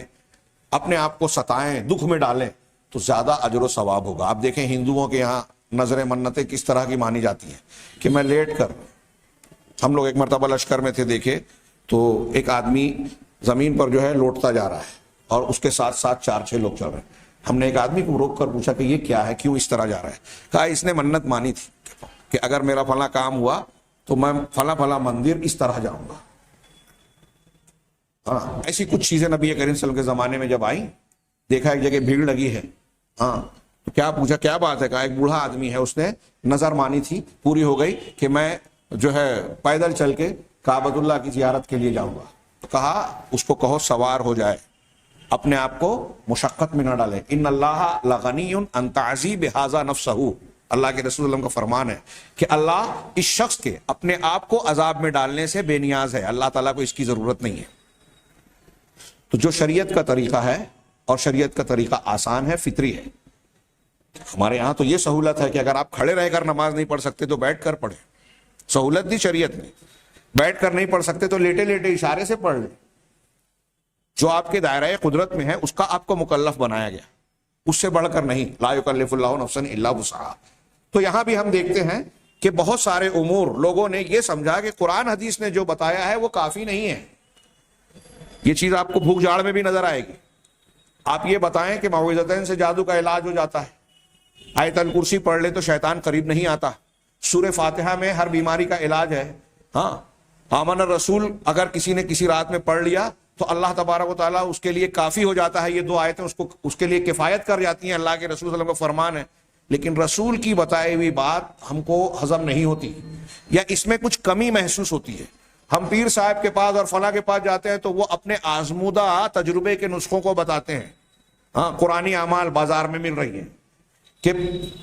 اپنے آپ کو ستائیں, دکھ میں ڈالیں تو زیادہ اجر و ثواب ہوگا. آپ دیکھیں ہندوؤں کے یہاں نظر منتیں کس طرح کی مانی جاتی ہیں کہ میں لیٹ کر, ہم لوگ ایک مرتبہ لشکر میں تھے, دیکھے تو ایک آدمی زمین پر جو ہے لوٹتا جا رہا ہے اور اس کے ساتھ ساتھ 4-6 لوگ چل رہے ہیں. ہم نے ایک آدمی کو روک کر پوچھا کہ یہ کیا ہے, کیوں اس طرح جا رہا ہے؟ کہا اس نے منت مانی تھی کہ اگر میرا فلاں کام ہوا تو میں فلاں مندر اس طرح جاؤں گا. ہاں ایسی کچھ چیزیں نبی کریم صلی اللہ علیہ وسلم کے زمانے میں جب آئیں, دیکھا ایک جگہ بھیڑ لگی ہے, ہاں تو کیا پوچھا کیا بات ہے؟ کہا ایک بوڑھا آدمی ہے, اس نے نظر مانی تھی, پوری ہو گئی کہ میں جو ہے پیدل چل کے کعبۃ اللہ کی زیارت کے لیے جاؤں گا. تو کہا اس کو کہو سوار ہو جائے, اپنے آپ کو مشقت میں نہ ڈالے. ان اللہ لغنی عن تعذیب ھذا نفسہ, اللہ کے رسول اللہ کا فرمان ہے کہ اللہ اس شخص کے اپنے آپ کو عذاب میں ڈالنے سے بے نیاز ہے, اللہ تعالیٰ کو اس کی ضرورت نہیں ہے. تو جو شریعت کا طریقہ ہے اور شریعت کا طریقہ آسان ہے, فطری ہے. ہمارے یہاں تو یہ سہولت ہے کہ اگر آپ کھڑے رہ کر نماز نہیں پڑھ سکتے تو بیٹھ کر پڑھیں, سہولت دی شریعت نے. بیٹھ کر نہیں پڑھ سکتے تو لیٹے لیٹے اشارے سے پڑھ لیں. جو آپ کے دائرہ قدرت میں ہے اس کا آپ کو مکلف بنایا گیا, اس سے بڑھ کر نہیں. لا یکلف اللہ نفسا الا وسعہا. تو یہاں بھی ہم دیکھتے ہیں کہ بہت سارے امور لوگوں نے یہ سمجھا کہ قرآن حدیث نے جو بتایا ہے وہ کافی نہیں ہے. یہ چیز آپ کو بھوک جاڑ میں بھی نظر آئے گی. آپ یہ بتائیں کہ معوذتین سے جادو کا علاج ہو جاتا ہے, آیت الکرسی پڑھ لے تو شیطان قریب نہیں آتا. سورہ فاتحہ میں ہر بیماری کا علاج ہے. ہاں آمن الرسول اگر کسی نے کسی رات میں پڑھ لیا تو اللہ تبارک و تعالیٰ اس کے لیے کافی ہو جاتا ہے. یہ 2 آیتیں اس کے لیے کفایت کر جاتی ہیں. اللہ کے رسول صلی اللہ علیہ وسلم کا فرمان ہے. لیکن رسول کی بتائی ہوئی بات ہم کو ہضم نہیں ہوتی یا اس میں کچھ کمی محسوس ہوتی ہے. ہم پیر صاحب کے پاس اور فلاں کے پاس جاتے ہیں تو وہ اپنے آزمودہ تجربے کے نسخوں کو بتاتے ہیں. ہاں قرآنی اعمال بازار میں مل رہی ہیں کہ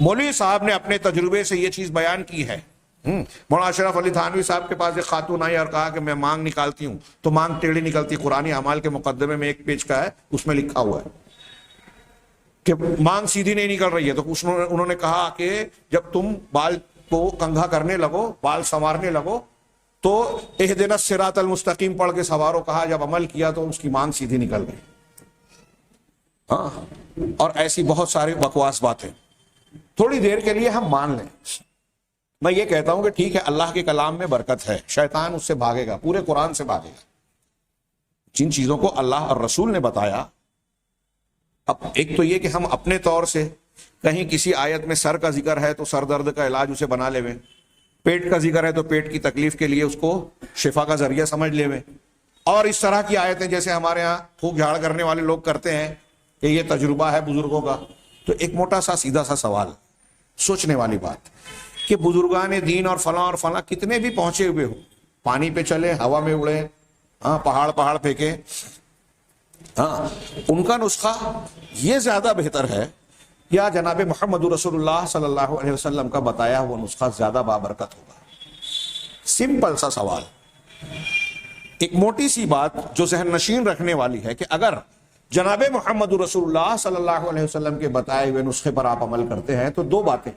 مولوی صاحب نے اپنے تجربے سے یہ چیز بیان کی ہے. مولانا اشرف علی تھانوی صاحب کے پاس ایک خاتون آئی اور کہا کہ میں مانگ نکالتی ہوں تو مانگ ٹیڑھی نکلتی. قرآنی اعمال کے مقدمے میں 1 پیج کا ہے, اس میں لکھا ہوا ہے کہ مانگ سیدھی نہیں نکل رہی ہے. تو انہوں نے کہا کہ جب تم بال کو کنگھا کرنے لگو, بال سنوارنے لگو تو اہدنا الصراط المستقیم پڑھ کے سوارو. کہا جب عمل کیا تو اس کی مانگ سیدھی نکل گئی. ہاں اور ایسی بہت ساری بکواس باتیں تھوڑی دیر کے لیے ہم مان لیں. میں یہ کہتا ہوں کہ ٹھیک ہے اللہ کے کلام میں برکت ہے, شیطان اس سے بھاگے گا, پورے قرآن سے بھاگے گا. جن چیزوں کو اللہ اور رسول نے بتایا, اب ایک تو یہ کہ ہم اپنے طور سے کہیں کسی آیت میں سر کا ذکر ہے تو سر درد کا علاج اسے بنا لے, پیٹ کا ذکر ہے تو پیٹ کی تکلیف کے لیے اس کو شفا کا ذریعہ سمجھ لے, اور اس طرح کی آیتیں جیسے ہمارے ہاں پھونک جھاڑ کرنے والے لوگ کرتے ہیں کہ یہ تجربہ ہے بزرگوں کا. تو ایک موٹا سا سیدھا سا سوال, سوچنے والی بات کہ بزرگان دین اور فلاں کتنے بھی پہنچے ہوئے ہو, پانی پہ چلے, ہوا میں اڑے, ہاں پہاڑ پھینکے, ہاں ان کا نسخہ یہ زیادہ بہتر ہے یا جناب محمد رسول اللہ صلی اللہ علیہ وسلم کا بتایا وہ نسخہ زیادہ بابرکت ہوگا؟ سمپل سا سوال, ایک موٹی سی بات جو ذہن نشین رکھنے والی ہے کہ اگر جناب محمد رسول اللہ صلی اللہ علیہ وسلم کے بتائے ہوئے نسخے پر آپ عمل کرتے ہیں تو 2 باتیں.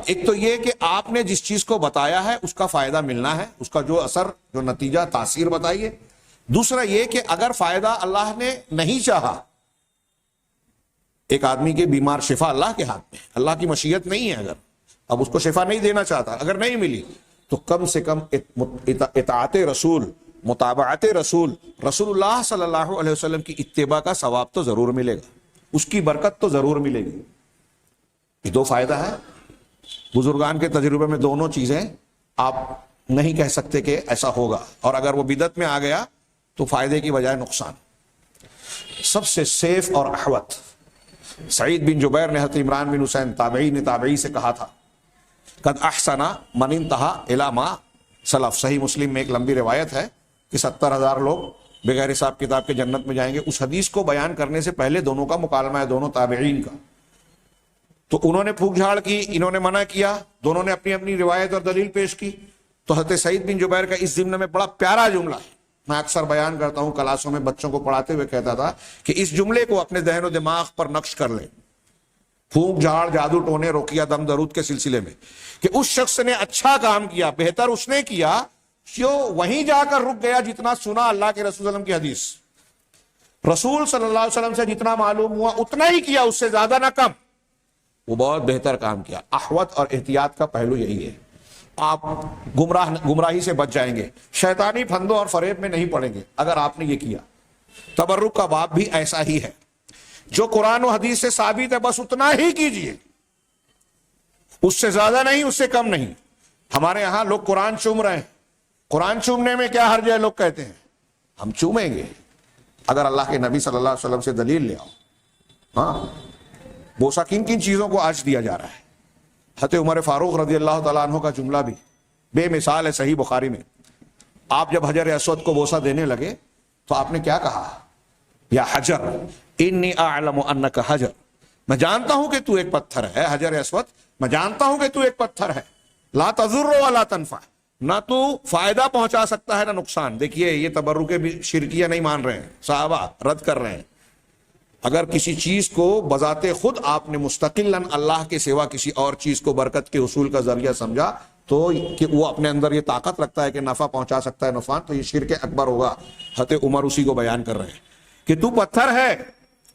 ایک تو یہ کہ آپ نے جس چیز کو بتایا ہے اس کا فائدہ ملنا ہے, اس کا جو اثر, جو نتیجہ, تاثیر بتائیے. دوسرا یہ کہ اگر فائدہ اللہ نے نہیں چاہا, ایک آدمی کے بیمار شفا اللہ کے ہاتھ میں, اللہ کی مشیت نہیں ہے, اگر اب اس کو شفا نہیں دینا چاہتا, اگر نہیں ملی تو کم سے کم اطاعت رسول, متابعت رسول اللہ صلی اللہ علیہ وسلم کی اتباع کا ثواب تو ضرور ملے گا, اس کی برکت تو ضرور ملے گی. یہ 2 فائدہ ہے بزرگان کے تجربے میں. دونوں چیزیں آپ نہیں کہہ سکتے کہ ایسا ہوگا, اور اگر وہ بدعت میں آ گیا تو فائدے کی بجائے نقصان. سب سے سیف اور احوط سعید بن جبیر نے حضرت عمران بن حسین تابعی نے تابعی سے کہا تھا قد احسن من انتہى الى ما سلف. صحیح مسلم میں ایک لمبی روایت ہے کہ 70,000 لوگ بغیر حساب کتاب کے جنت میں جائیں گے. اس حدیث کو بیان کرنے سے پہلے دونوں کا مکالمہ ہے, دونوں تابعین کا. تو انہوں نے پھونک جھاڑ کی, انہوں نے منع کیا, دونوں نے اپنی اپنی روایت اور دلیل پیش کی. تو حضرت سعید بن جبیر کا اس ضمن میں بڑا پیارا جملہ ہے, میں اکثر بیان کرتا ہوں, کلاسوں میں بچوں کو پڑھاتے ہوئے کہتا تھا کہ اس جملے کو اپنے ذہن و دماغ پر نقش کر لیں. پھونک جھاڑ, جادو ٹونے, روقیہ, دم درود کے سلسلے میں کہ اس شخص نے اچھا کام کیا, بہتر اس نے کیا جو وہیں جا کر رک گیا جتنا سنا اللہ کے رسول صلی اللہ علیہ وسلم کی حدیث. رسول صلی اللہ علیہ وسلم سے جتنا معلوم ہوا اتنا ہی کیا, اس سے زیادہ نہ کم. وہ بہت بہتر کام کیا. احوط اور احتیاط کا پہلو یہی ہے, آپ گمراہی سے بچ جائیں گے, شیطانی پھندوں اور فریب میں نہیں پڑیں گے اگر آپ نے یہ کیا. تبرک کا باب بھی ایسا ہی ہے, جو قرآن و حدیث سے ثابت ہے بس اتنا ہی کیجئے, اس سے زیادہ نہیں, اس سے کم نہیں. ہمارے یہاں لوگ قرآن چوم رہے ہیں, قرآن چومنے میں کیا حرج ہے, لوگ کہتے ہیں ہم چومیں گے اگر اللہ کے نبی صلی اللہ علیہ وسلم سے دلیل لے آؤ. ہاں بوسہ کن کن چیزوں کو آج دیا جا رہا ہے. حضرت عمر فاروق رضی اللہ تعالیٰ عنہ کا جملہ بھی بے مثال ہے صحیح بخاری میں. آپ جب حجر اسود کو بوسہ دینے لگے تو آپ نے کیا کہا, یا حجر انی اعلم انک حجر, میں جانتا ہوں کہ تو ایک پتھر ہے. حجر اسود, میں جانتا ہوں کہ تو ایک پتھر ہے. لا تضر ولا تنفع, نہ تو فائدہ پہنچا سکتا ہے نہ نقصان. دیکھیے یہ تبرک بھی شرکیہ نہیں مان رہے ہیں, صحابہ رد کر رہے ہیں. اگر کسی چیز کو بذات خود آپ نے مستقلاً اللہ کے سوا کسی اور چیز کو برکت کے حصول کا ذریعہ سمجھا تو کہ وہ اپنے اندر یہ طاقت رکھتا ہے کہ نفع پہنچا سکتا ہے, نقصان, تو یہ شرک اکبر ہوگا. حضرت عمر اسی کو بیان کر رہے ہیں کہ تو پتھر ہے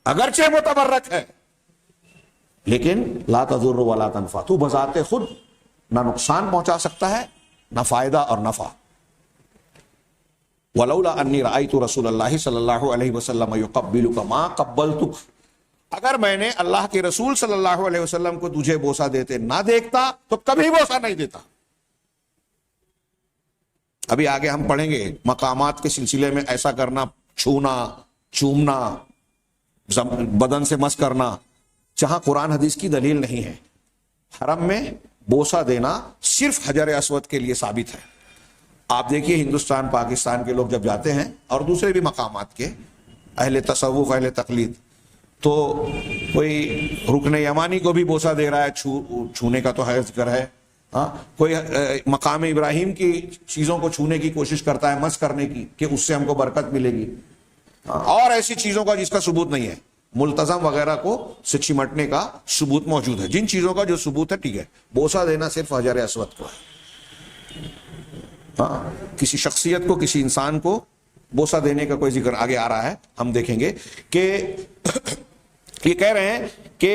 اگرچہ متبرک ہے لیکن لا تضر ولا تنفع, تو بذات خود نہ نقصان پہنچا سکتا ہے نہ فائدہ اور نفع. ولولا انی رأیت رسول اللہ صلی اللہ علیہ وسلم یقبلک ما قبلتک, اگر میں نے اللہ کے رسول صلی اللہ علیہ وسلم کو تجھے بوسہ دیتے نہ دیکھتا تو کبھی بوسہ نہیں دیتا. ابھی آگے ہم پڑھیں گے مقامات کے سلسلے میں ایسا کرنا، چھونا، چومنا، بدن سے مس کرنا، جہاں قرآن حدیث کی دلیل نہیں ہے. حرم میں بوسہ دینا صرف حجر اسود کے لیے ثابت ہے. آپ دیکھیے ہندوستان پاکستان کے لوگ جب جاتے ہیں اور دوسرے بھی مقامات کے اہل تصوف اہل تقلید، تو کوئی رکن یمانی کو بھی بوسہ دے رہا ہے، چھونے کا تو ہے ذکر ہے. ہاں، کوئی مقام ابراہیم کی چیزوں کو چھونے کی کوشش کرتا ہے، مس کرنے کی، کہ اس سے ہم کو برکت ملے گی. اور ایسی چیزوں کا جس کا ثبوت نہیں ہے، ملتزم وغیرہ کو سے چمٹنے کا ثبوت موجود ہے. جن چیزوں کا جو ثبوت ہے ٹھیک ہے، بوسہ دینا صرف حجر اسود کو ہے. ہاں، کسی شخصیت کو، کسی انسان کو بوسہ دینے کا کوئی ذکر آگے آ رہا ہے، ہم دیکھیں گے کہ یہ کہہ رہے ہیں کہ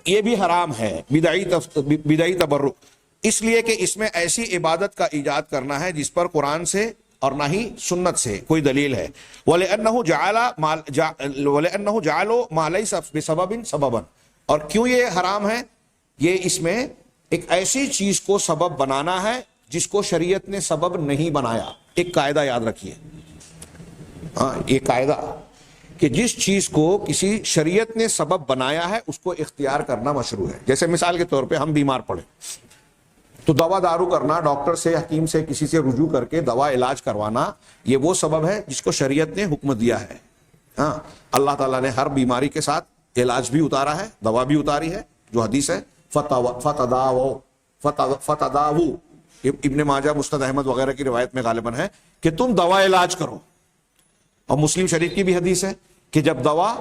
یہ بھی حرام ہے، بدعی تبرک، اس لیے کہ اس میں ایسی عبادت کا ایجاد کرنا ہے جس پر قرآن سے اور نہ ہی سنت سے کوئی دلیل ہے. وَلِأَنَّهُ جَعَلُوا مَا لَيْسَ بِسَبَبٍ سَبَبًا، اور کیوں یہ حرام ہے؟ یہ اس میں ایک ایسی چیز کو سبب بنانا ہے جس کو شریعت نے سبب نہیں بنایا. ایک قاعدہ یاد رکھیے، ہاں، یہ قاعدہ کہ جس چیز کو کسی شریعت نے سبب بنایا ہے اس کو اختیار کرنا مشروع ہے. جیسے مثال کے طور پہ ہم بیمار پڑے تو دوا دارو کرنا، ڈاکٹر سے، حکیم سے، کسی سے رجوع کر کے دوا علاج کروانا، یہ وہ سبب ہے جس کو شریعت نے حکم دیا ہے. ہاں، اللہ تعالیٰ نے ہر بیماری کے ساتھ علاج بھی اتارا ہے، دوا بھی اتاری ہے، جو حدیث ہے فتداو، ابن ماجہ، مسند احمد وغیرہ کی روایت میں غالباً ہے کہ تم دوا علاج کرو. اور مسلم شریف کی بھی حدیث ہے کہ جب دوا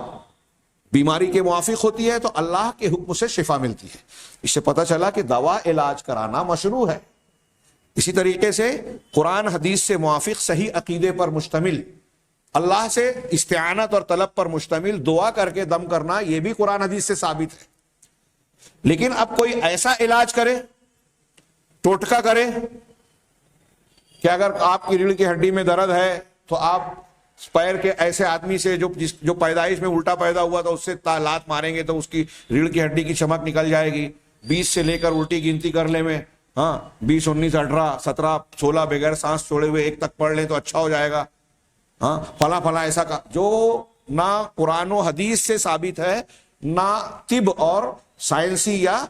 بیماری کے موافق ہوتی ہے تو اللہ کے حکم سے شفا ملتی ہے. اس سے پتہ چلا کہ دوا علاج کرانا مشروع ہے. اسی طریقے سے قرآن حدیث سے موافق صحیح عقیدے پر مشتمل، اللہ سے استعانت اور طلب پر مشتمل دعا کر کے دم کرنا، یہ بھی قرآن حدیث سے ثابت ہے. لیکن اب کوئی ایسا علاج کرے، ٹوٹکا کرے کہ اگر آپ کی ریڑھ کی ہڈی میں درد ہے تو آپ پیر کے ایسے آدمی سے جو پیدائش میں الٹا پیدا ہوا تھا اس سے لات ماریں گے تو اس کی ریڑھ کی ہڈی کی چمک نکل جائے گی. 20 سے لے کر الٹی گنتی کر لیں میں، ہاں، 20 19 18 17 16 بغیر سانس چھوڑے ہوئے ایک تک پڑھ لیں تو اچھا ہو جائے گا. ہاں، فلاں فلاں ایسا کا جو نہ قرآن و حدیث سے ثابت ہے، نہ طب اور سائنسی یا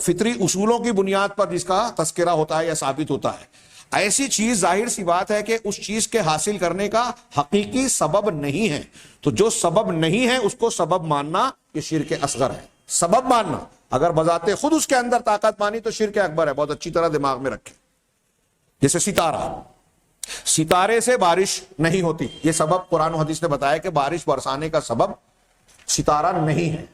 فطری اصولوں کی بنیاد پر جس کا تذکرہ ہوتا ہے یا ثابت ہوتا ہے. ایسی چیز ظاہر سی بات ہے کہ اس چیز کے حاصل کرنے کا حقیقی سبب نہیں ہے. تو جو سبب نہیں ہے اس کو سبب ماننا یہ شرک اصغر ہے. سبب ماننا، اگر بذات خود اس کے اندر طاقت مانی تو شرک اکبر ہے. بہت اچھی طرح دماغ میں رکھیں. جیسے ستارے سے بارش نہیں ہوتی، یہ سبب قرآن و حدیث نے بتایا کہ بارش برسانے کا سبب ستارہ نہیں ہے.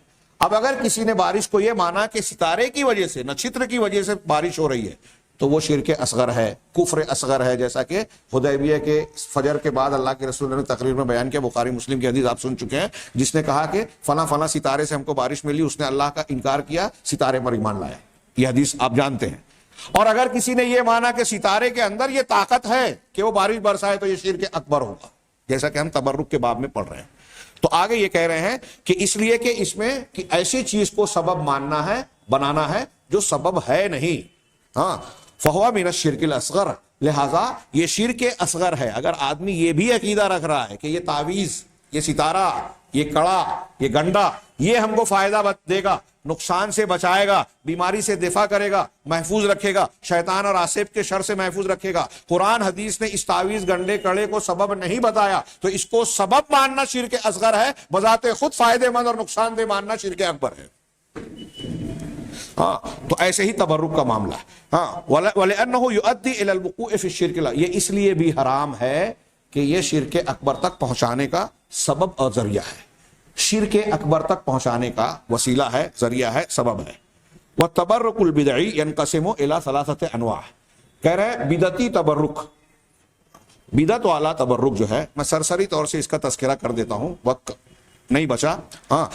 اب اگر کسی نے بارش کو یہ مانا کہ ستارے کی وجہ سے، نچھتر کی وجہ سے بارش ہو رہی ہے، تو وہ شرک اصغر ہے، کفر اصغر ہے. جیسا کہ حدیبیہ کے فجر کے بعد اللہ کے رسول نے تقریر میں بیان کیا، بخاری مسلم کی حدیث آپ سن چکے ہیں، جس نے کہا کہ فلاں فلاں ستارے سے ہم کو بارش ملی، اس نے اللہ کا انکار کیا، ستارے پر ایمان لایا. یہ حدیث آپ جانتے ہیں. اور اگر کسی نے یہ مانا کہ ستارے کے اندر یہ طاقت ہے کہ وہ بارش برسائے تو یہ شرک اکبر ہوگا، جیسا کہ ہم تبرک کے باب میں پڑھ رہے ہیں. تو آگے یہ کہہ رہے ہیں کہ اس لیے کہ اس میں کہ ایسی چیز کو سبب ماننا ہے، بنانا ہے جو سبب ہے نہیں. ہاں، فہو من الشرک الاصغر، لہذا یہ شرک اصغر ہے. اگر آدمی یہ بھی عقیدہ رکھ رہا ہے کہ یہ تعویذ، یہ ستارہ، یہ کڑا، یہ گنڈا، یہ ہم کو فائدہ دے گا، نقصان سے بچائے گا، بیماری سے دفاع کرے گا، محفوظ رکھے گا، شیطان اور آصف کے شر سے محفوظ رکھے گا، قرآن حدیث نے اس تعویذ گنڈے کڑے کو سبب نہیں بتایا تو اس کو سبب ماننا شرک اصغر ہے. بذات خود فائدہ مند اور نقصان دہ ماننا شرک اکبر ہے. ہاں، تو ایسے ہی تبرک کا معاملہ ہے. ہاں، وَلِأَنَّهُ يُؤَدِّي إِلَى الْوُقُوعِ فِي الشِّرْكِ، یہ اس لیے بھی حرام ہے کہ یہ شرک اکبر تک پہنچانے کا سبب اور ذریعہ ہے. شرک اکبر تک پہنچانے کا وسیلہ ہے، ذریعہ ہے، سبب ہے. وَالتَّبَرُّكُ الْبِدْعِي يَنْقَسِمُ إِلَى ثَلَاثَةِ أَنْوَاعٍ، کہہ رہے ہیں بدعتی تبرک، بدعت والا تبرک جو ہے، میں سرسری طور سے اس کا تذکرہ کر دیتا ہوں، وقت نہیں بچا. ہاں،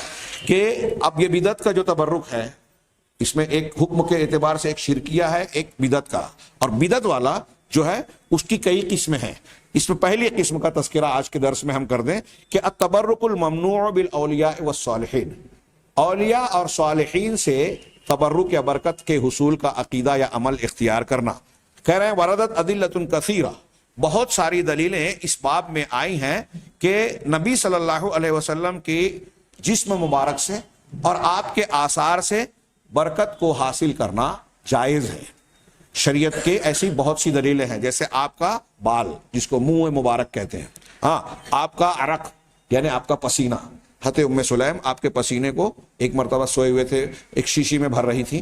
کہ اب یہ بدعت کا جو تبرک ہے اس میں ایک حکم کے اعتبار سے ایک شرکیہ ہے، ایک بدعت کا. اور بدعت والا جو ہے اس کی کئی قسمیں ہیں. اس میں پہلی قسم کا تذکرہ آج کے درس میں ہم کر دیں کہ التبرک الممنوع بالاولیاء والصالحین، اولیاء اور صالحین سے تبرک یا برکت کے حصول کا عقیدہ یا عمل اختیار کرنا. کہہ رہے ہیں وردت ادلۃ کثیرہ، بہت ساری دلیلیں اس باب میں آئی ہیں کہ نبی صلی اللہ علیہ وسلم کی جسم مبارک سے اور آپ کے آثار سے برکت کو حاصل کرنا جائز ہے. شریعت کے ایسی بہت سی دلیلیں ہیں، جیسے آپ کا بال جس کو منہ مبارک کہتے ہیں، ہاں آپ کا عرق یعنی آپ کا پسینہ. حضرت ام سلیم آپ کے پسینے کو ایک مرتبہ سوئے ہوئے تھے، ایک شیشی میں بھر رہی تھی،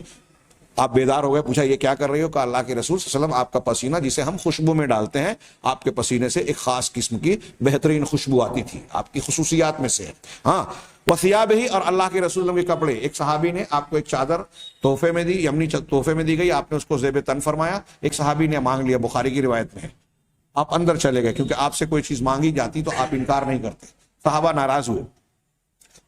آپ بیدار ہو گئے، پوچھا یہ کیا کر رہی ہو؟ کہا اللہ کے رسول صلی اللہ علیہ وسلم آپ کا پسینہ جسے ہم خوشبو میں ڈالتے ہیں، آپ کے پسینے سے ایک خاص قسم کی بہترین خوشبو آتی تھی، آپ کی خصوصیات میں سے. ہاں وثیابہ، اور اللہ کے رسول کے کپڑے. ایک صحابی نے آپ کو ایک چادر تحفے میں دی، یمنی تحفے میں دی گئی، آپ نے اس کو زیب تن فرمایا. ایک صحابی نے مانگ لیا، بخاری کی روایت میں ہے، آپ اندر چلے گئے کیونکہ آپ سے کوئی چیز مانگی جاتی تو آپ انکار نہیں کرتے. صحابہ ناراض ہوئے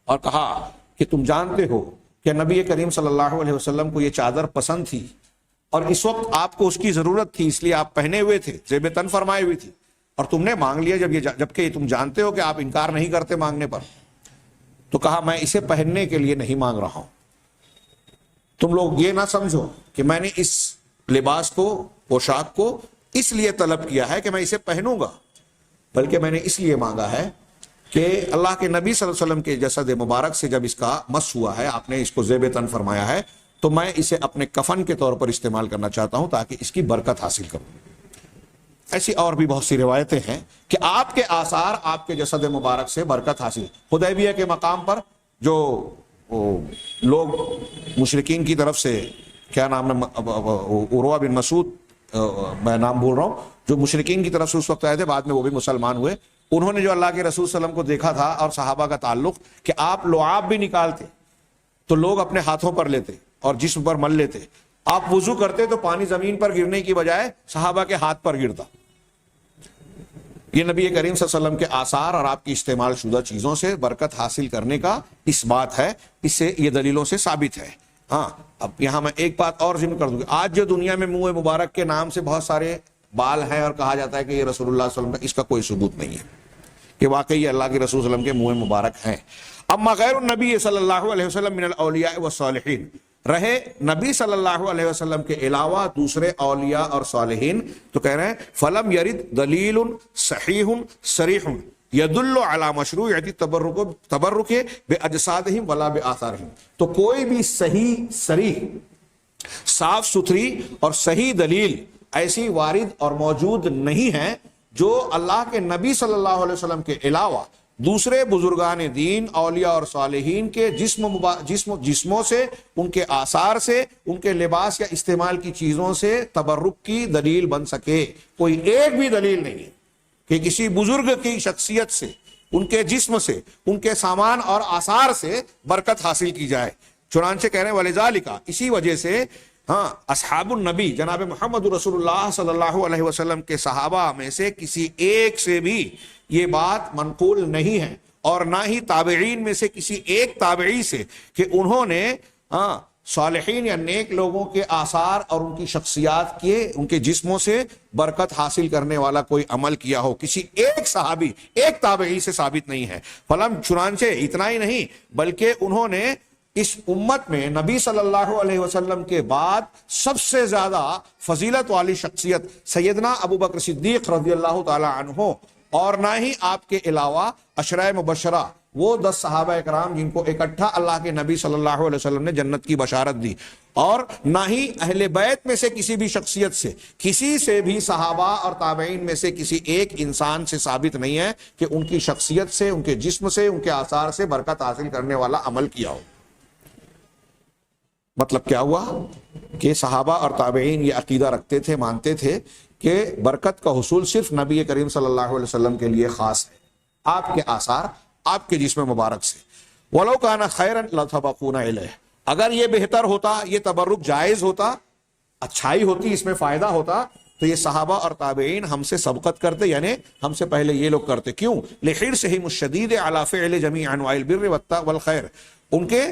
اور کہا کہ تم جانتے ہو کہ نبی کریم صلی اللہ علیہ وسلم کو یہ چادر پسند تھی اور اس وقت آپ کو اس کی ضرورت تھی، اس لیے آپ پہنے ہوئے تھے، زیب تن فرمائے ہوئی تھی، اور تم نے مانگ لیا جبکہ تم جانتے ہو کہ آپ انکار نہیں کرتے مانگنے پر. تو کہا میں اسے پہننے کے لیے نہیں مانگ رہا ہوں، تم لوگ یہ نہ سمجھو کہ میں نے اس لباس کو، پوشاک کو اس لیے طلب کیا ہے کہ میں اسے پہنوں گا، بلکہ میں نے اس لیے مانگا ہے کہ اللہ کے نبی صلی اللہ علیہ وسلم کے جسد مبارک سے جب اس کا مس ہوا ہے، آپ نے اس کو زیب تن فرمایا ہے، تو میں اسے اپنے کفن کے طور پر استعمال کرنا چاہتا ہوں تاکہ اس کی برکت حاصل کروں. ایسی اور بھی بہت سی روایتیں ہیں کہ آپ کے آثار آپ کے جسد مبارک سے برکت حاصل. حدیبیہ کے مقام پر جو لوگ مشرکین کی طرف سے، کیا نام ہے، عروہ بن مسعود، میں نام بھول رہا ہوں، جو مشرکین کی طرف سے اس وقت آئے تھے، بعد میں وہ بھی مسلمان ہوئے، انہوں نے جو اللہ کے رسول صلی اللہ علیہ وسلم کو دیکھا تھا اور صحابہ کا تعلق کہ آپ لعاب بھی نکالتے تو لوگ اپنے ہاتھوں پر لیتے اور جسم پر مل لیتے، آپ وضو کرتے تو پانی زمین پر گرنے کی بجائے صحابہ کے ہاتھ پر گرتا. یہ نبی کریم صلی اللہ علیہ وسلم کے آثار اور آپ کی استعمال شدہ چیزوں سے برکت حاصل کرنے کا اس بات ہے، اس سے یہ دلیلوں سے ثابت ہے. ہاں اب یہاں میں ایک بات اور ذکر کر دوں گا. آج جو دنیا میں منہ مبارک کے نام سے بہت سارے بال ہیں اور کہا جاتا ہے کہ یہ رسول اللہ صلی اللہ علیہ وسلم کا، اس کا کوئی ثبوت نہیں ہے کہ واقعی یہ اللہ کے رسول صلی اللہ علیہ وسلم کے منہ مبارک ہیں. اما غیر النبی صلی اللہ علیہ وسلم من الاولیاء والصالحین، رہے نبی صلی اللہ علیہ وسلم کے علاوہ دوسرے اولیاء اور صالحین، تو کہہ رہے ہیں فلم یرد دلیل صحیح صریح یدل علی مشروعیت تبرک باجسادہم ولا بآثارہم. تو کوئی بھی صحیح صریح صاف ستھری اور صحیح دلیل ایسی وارد اور موجود نہیں ہے جو اللہ کے نبی صلی اللہ علیہ وسلم کے علاوہ دوسرے بزرگان دین، اولیاء اور صالحین کے جسموں سے، ان کے آثار سے، ان کے لباس یا استعمال کی چیزوں سے تبرک کی دلیل بن سکے. کوئی ایک بھی دلیل نہیں ہے کہ کسی بزرگ کی شخصیت سے، ان کے جسم سے، ان کے سامان اور آثار سے برکت حاصل کی جائے. چنانچہ کہہ رہے ہیں وَلِذَالِکَ، اسی وجہ سے ہاں اصحاب النبی جناب محمد رسول اللہ صلی اللہ علیہ وسلم کے صحابہ میں سے کسی ایک سے بھی یہ بات منقول نہیں ہے، اور نہ ہی تابعین میں سے کسی ایک تابعی سے کہ انہوں نے صالحین یا نیک لوگوں کے آثار اور ان کی شخصیات کے، ان کے جسموں سے برکت حاصل کرنے والا کوئی عمل کیا ہو. کسی ایک صحابی، ایک تابعی سے ثابت نہیں ہے. فلم چنانچہ اتنا ہی نہیں بلکہ انہوں نے اس امت میں نبی صلی اللہ علیہ وسلم کے بعد سب سے زیادہ فضیلت والی شخصیت سیدنا ابو بکر صدیق رضی اللہ تعالی عنہ، اور نہ ہی آپ کے علاوہ عشرہ مبشرہ، وہ 10 صحابہ اکرام جن کو اکٹھا اللہ کے نبی صلی اللہ علیہ وسلم نے جنت کی بشارت دی، اور نہ ہی اہل بیت میں سے کسی بھی شخصیت سے، کسی سے بھی صحابہ اور تابعین میں سے کسی ایک انسان سے ثابت نہیں ہے کہ ان کی شخصیت سے، ان کے جسم سے، ان کے آثار سے برکت حاصل کرنے والا عمل کیا ہو. مطلب کیا ہوا کہ صحابہ اور تابعین یہ عقیدہ رکھتے تھے، مانتے تھے کہ برکت کا حصول صرف نبی کریم صلی اللہ علیہ وسلم کے لیے خاص ہے، آپ کے آثار، آپ کے جسم مبارک سے. وَلَوْ كَانَ خَيْرًا لَسَبَقُونَا إِلَيْهِ، اگر یہ بہتر ہوتا، یہ تبرک جائز ہوتا، اچھائی ہوتی، اس میں فائدہ ہوتا، تو یہ صحابہ اور تابعین ہم سے سبقت کرتے، یعنی ہم سے پہلے یہ لوگ کرتے. کیوں؟ لِحِرْصِهِمُ الشَّدِيدِ عَلَى فِعْلِ جَمِيعِ أَنْوَاعِ الْبِرِّ وَالْخَيْرِ، ان کے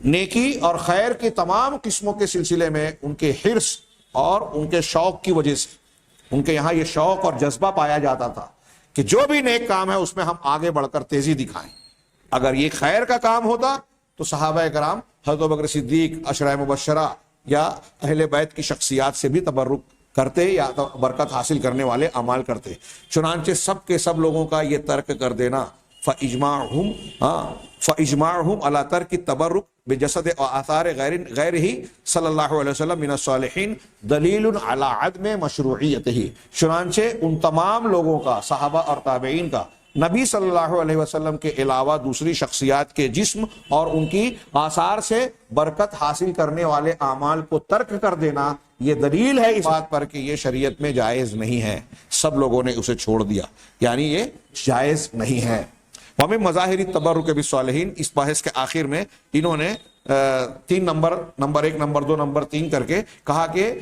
نیکی اور خیر کی تمام قسموں کے سلسلے میں ان کے حرص اور ان کے شوق کی وجہ سے، ان کے یہاں یہ شوق اور جذبہ پایا جاتا تھا کہ جو بھی نیک کام ہے اس میں ہم آگے بڑھ کر تیزی دکھائیں. اگر یہ خیر کا کام ہوتا تو صحابہ کرام حضرت ابوبکر صدیق، عشرہ مبشرہ یا اہل بیت کی شخصیات سے بھی تبرک کرتے یا برکت حاصل کرنے والے اعمال کرتے. چنانچہ سب کے سب لوگوں کا یہ ترک کر دینا فاجماعهم على ترک التبرک بجسد آثار غیر ہی صلی اللہ علیہ وسلم من الصالحین دلیل علی عدم مشروعیتہ. چنانچہ ان تمام لوگوں کا، صحابہ اور تابعین کا، نبی صلی اللہ علیہ وسلم کے علاوہ دوسری شخصیات کے جسم اور ان کی آثار سے برکت حاصل کرنے والے اعمال کو ترک کر دینا یہ دلیل ہے اس بات پر کہ یہ شریعت میں جائز نہیں ہے. سب لوگوں نے اسے چھوڑ دیا، یعنی یہ جائز نہیں ہے. ومن مظاہر التبرک بالصالحین، اس بحث کے آخر میں انہوں نے تین نمبر 1، نمبر 2، نمبر 3 کر کے کہا کہ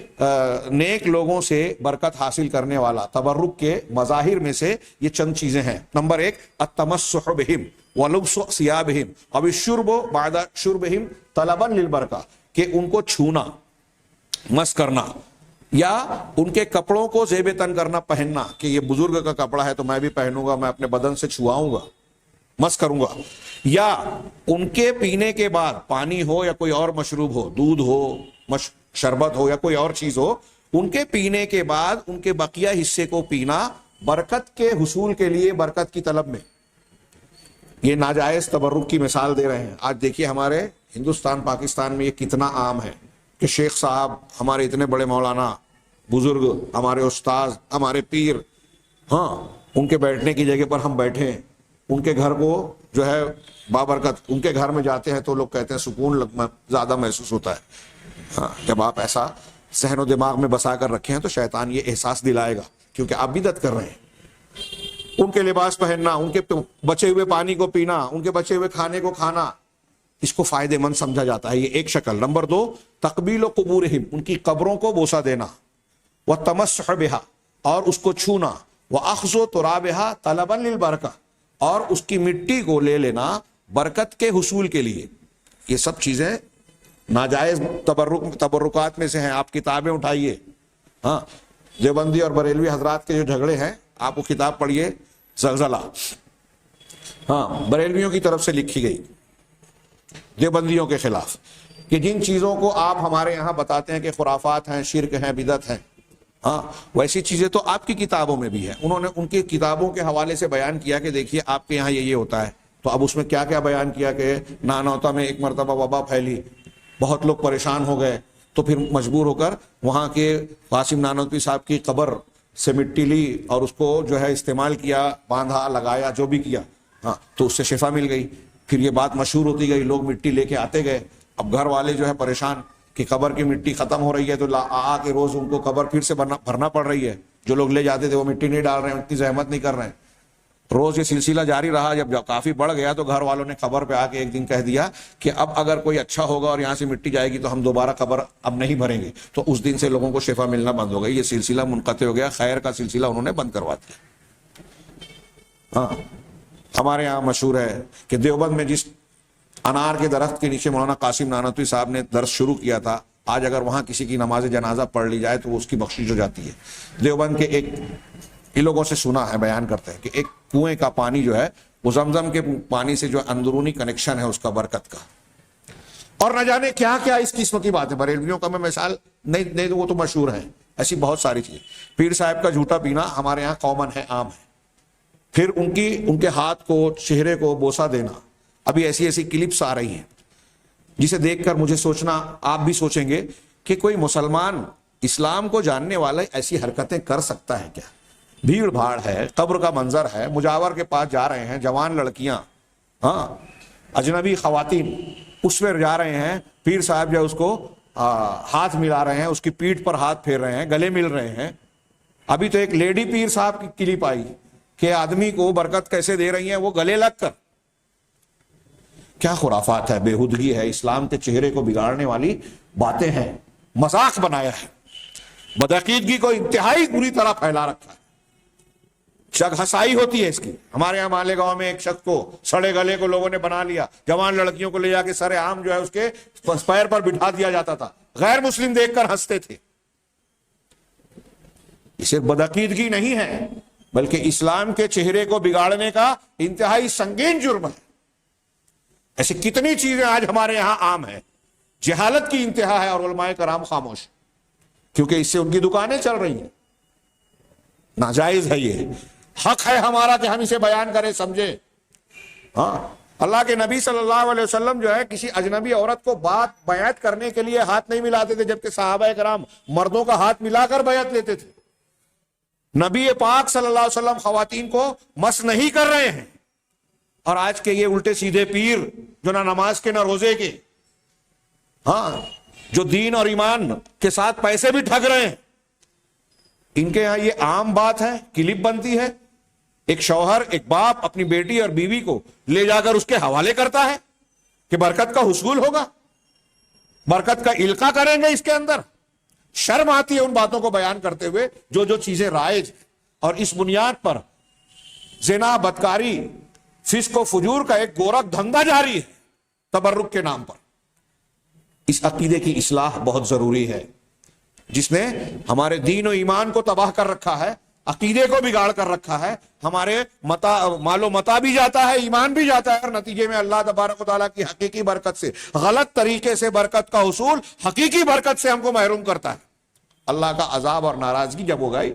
نیک لوگوں سے برکت حاصل کرنے والا تبرک کے مظاہر میں سے یہ چند چیزیں ہیں. نمبر 1 التمسح بہم ولبس ثیابہم او الشرب بعد شربہم طلبا للبرکہ، کہ ان کو چھونا، مس کرنا یا ان کے کپڑوں کو زیب تن کرنا، پہننا، کہ یہ بزرگ کا کپڑا ہے تو میں بھی پہنوں گا، میں اپنے بدن سے چھواؤں گا، مس کروں گا. یا ان کے پینے کے بعد پانی ہو یا کوئی اور مشروب ہو، دودھ ہو، شربت ہو یا کوئی اور چیز ہو، ان کے پینے کے بعد ان کے بقیہ حصے کو پینا برکت کے حصول کے لیے، برکت کی طلب میں. یہ ناجائز تبرک کی مثال دے رہے ہیں. آج دیکھیے ہمارے ہندوستان پاکستان میں یہ کتنا عام ہے کہ شیخ صاحب، ہمارے اتنے بڑے مولانا بزرگ، ہمارے استاذ، ہمارے پیر، ہاں، ان کے بیٹھنے کی جگہ پر ہم بیٹھے، ان کے گھر کو جو ہے بابرکت، ان کے گھر میں جاتے ہیں تو لوگ کہتے ہیں سکون زیادہ محسوس ہوتا ہے. ہاں، جب آپ ایسا ذہن و دماغ میں بسا کر رکھے ہیں تو شیطان یہ احساس دلائے گا، کیونکہ آپ بدعت کر رہے ہیں. ان کے لباس پہننا، ان کے بچے ہوئے پانی کو پینا، ان کے بچے ہوئے کھانے کو کھانا، اس کو فائدے مند سمجھا جاتا ہے. یہ ایک شکل. نمبر 2 تقبیل و قبورہم، ان کی قبروں کو بوسہ دینا، والتمسح بہا، اور اس کو چھونا، واخذ ترابہا طلبا للبرکہ، اور اس کی مٹی کو لے لینا برکت کے حصول کے لیے. یہ سب چیزیں ناجائز تبرکات میں سے ہیں. آپ کتابیں اٹھائیے، ہاں، دیوبندی اور بریلوی حضرات کے جو جھگڑے ہیں، آپ وہ کتاب پڑھیے، زلزلہ، ہاں، بریلویوں کی طرف سے لکھی گئی دیوبندیوں کے خلاف، کہ جن چیزوں کو آپ ہمارے یہاں بتاتے ہیں کہ خرافات ہیں، شرک ہیں، بدعت ہیں، ہاں، ویسی چیزیں تو آپ کی کتابوں میں بھی ہیں. انہوں نے ان کی کتابوں کے حوالے سے بیان کیا کہ دیکھیے آپ کے یہاں یہ ہوتا ہے. تو اب اس میں کیا کیا بیان کیا کہ نانوتا میں ایک مرتبہ وبا پھیلی، بہت لوگ پریشان ہو گئے، تو پھر مجبور ہو کر وہاں کے قاسم نانوتوی صاحب کی قبر سے مٹی لی اور اس کو جو ہے استعمال کیا، باندھا، لگایا، جو بھی کیا، ہاں، تو اس سے شفا مل گئی. پھر یہ بات مشہور ہوتی گئی، لوگ مٹی لے کے آتے گئے. اب گھر والے جو ہے پریشان کہ قبر کی مٹی ختم ہو رہی ہے، تو آ کے روز ان کو قبر پھر سے بھرنا پڑ رہی ہے. جو لوگ لے جاتے تھے وہ مٹی نہیں ڈال رہے ہیں، اتنی زحمت نہیں کر رہے ہیں. روز یہ سلسلہ جاری رہا. جب کافی بڑھ گیا تو گھر والوں نے قبر پہ آ کے ایک دن کہہ دیا کہ اب اگر کوئی اچھا ہوگا اور یہاں سے مٹی جائے گی تو ہم دوبارہ قبر اب نہیں بھریں گے. تو اس دن سے لوگوں کو شفا ملنا بند ہو گئی. یہ سلسلہ منقطع ہو گیا، خیر کا سلسلہ انہوں نے بند کروا دیا. ہاں، ہمارے یہاں مشہور ہے کہ دیوبند میں جس انار کے درخت کے نیچے مولانا قاسم نانوتوی صاحب نے درس شروع کیا تھا، آج اگر وہاں کسی کی نماز جنازہ پڑھ لی جائے تو اس کی بخشش ہو جاتی ہے. دیوبند کے ایک ان لوگوں سے سنا ہے، بیان کرتے ہیں کہ ایک کنویں کا پانی جو ہے وہ زمزم کے پانی سے جو اندرونی کنیکشن ہے اس کا، برکت کا، اور نہ جانے کیا کیا اس قسم کی بات ہے. بریلویوں کا میں مثال نہیں دوں، وہ تو مشہور ہیں، ایسی بہت ساری چیزیں. پیر صاحب کا جھوٹا پینا ہمارے یہاں کامن ہے، عام ہے. پھر ان کے ہاتھ کو، چہرے کو بوسہ دینا. ابھی ایسی ایسی کلپس آ رہی ہیں جسے دیکھ کر مجھے سوچنا، آپ بھی سوچیں گے کہ کوئی مسلمان اسلام کو جاننے والا ایسی حرکتیں کر سکتا ہے کیا؟ بھیڑ بھاڑ ہے، قبر کا منظر ہے، مجاور کے پاس جا رہے ہیں جوان لڑکیاں، ہاں، اجنبی خواتین، اس پہ جا رہے ہیں، پیر صاحب جو اس کو ہاتھ ملا رہے ہیں، اس کی پیٹھ پر ہاتھ پھیر رہے ہیں، گلے مل رہے ہیں. ابھی تو ایک لیڈی پیر صاحب کی کلپ آئی کہ آدمی کو برکت کیسے دے رہی ہیں، وہ گلے لگ کر. کیا خرافات ہے، بےہودگی ہے، اسلام کے چہرے کو بگاڑنے والی باتیں ہیں، مذاق بنایا ہے، بدعقیدگی کو انتہائی بری طرح پھیلا رکھا ہے. شک ہسائی ہوتی ہے اس کی. ہمارے یہاں مالیگاؤں میں ایک شخص کو سڑے گلے کو لوگوں نے بنا لیا، جوان لڑکیوں کو لے جا کے سر عام جو ہے اس کے پیر پر بٹھا دیا جاتا تھا، غیر مسلم دیکھ کر ہنستے تھے. یہ صرف بدعقیدگی نہیں ہے بلکہ اسلام کے چہرے کو بگاڑنے کا انتہائی سنگین جرم ہے۔ ایسی کتنی چیزیں آج ہمارے یہاں عام ہیں، جہالت کی انتہا ہے اور علماء کرام خاموش، کیونکہ اس سے ان کی دکانیں چل رہی ہیں۔ ناجائز ہے، یہ حق ہے ہمارا کہ ہم اسے بیان کریں، سمجھیں۔ ہاں، اللہ کے نبی صلی اللہ علیہ وسلم جو ہے کسی اجنبی عورت کو بیعت کرنے کے لیے ہاتھ نہیں ملاتے تھے، جبکہ صحابہ کرام مردوں کا ہاتھ ملا کر بیعت لیتے تھے۔ نبی پاک صلی اللہ علیہ وسلم خواتین کو مس نہیں کر رہے ہیں، اور آج کے یہ الٹے سیدھے پیر جو نہ نماز کے نہ روزے کے، ہاں، جو دین اور ایمان کے ساتھ پیسے بھی ٹھگ رہے ہیں، ان کے ہاں یہ عام بات ہے، کلپ بنتی ہے۔ ایک شوہر، ایک باپ اپنی بیٹی اور بیوی کو لے جا کر اس کے حوالے کرتا ہے کہ برکت کا حصول ہوگا، برکت کا القاء کریں گے اس کے اندر۔ شرم آتی ہے ان باتوں کو بیان کرتے ہوئے جو چیزیں رائج، اور اس بنیاد پر زنا، بدکاری، فسق و فجور کا ایک گورکھ دھندا جاری ہے تبرک کے نام پر۔ اس عقیدے کی اصلاح بہت ضروری ہے، جس نے ہمارے دین و ایمان کو تباہ کر رکھا ہے، عقیدے کو بگاڑ کر رکھا ہے، ہمارے مال و متا بھی جاتا ہے، ایمان بھی جاتا ہے، اور نتیجے میں اللہ تبارک و تعالیٰ کی حقیقی برکت سے، غلط طریقے سے برکت کا حصول حقیقی برکت سے ہم کو محروم کرتا ہے۔ اللہ کا عذاب اور ناراضگی جب ہو گئی،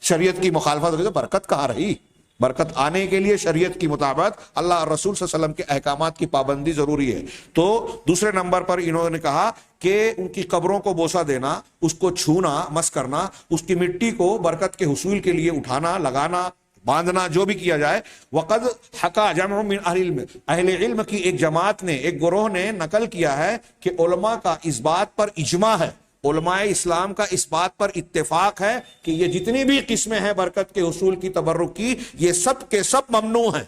شریعت کی مخالفت ہوگی، تو برکت کہاں رہی؟ برکت آنے کے لیے شریعت کی مطابقت، اللہ اور رسول صلی اللہ علیہ وسلم کے احکامات کی پابندی ضروری ہے۔ تو دوسرے نمبر پر انہوں نے کہا کہ ان کی قبروں کو بوسہ دینا، اس کو چھونا، مس کرنا، اس کی مٹی کو برکت کے حصول کے لیے اٹھانا، لگانا، باندھنا، جو بھی کیا جائے۔ وقد حقا جمع من اہل علم، اہل علم کی ایک جماعت نے، ایک گروہ نے نقل کیا ہے کہ علماء کا اس بات پر اجماع ہے، علماء اسلام کا اس بات پر اتفاق ہے کہ یہ جتنی بھی قسمیں ہیں برکت کے حصول کی، تبرک کی، یہ سب کے سب ممنوع ہیں۔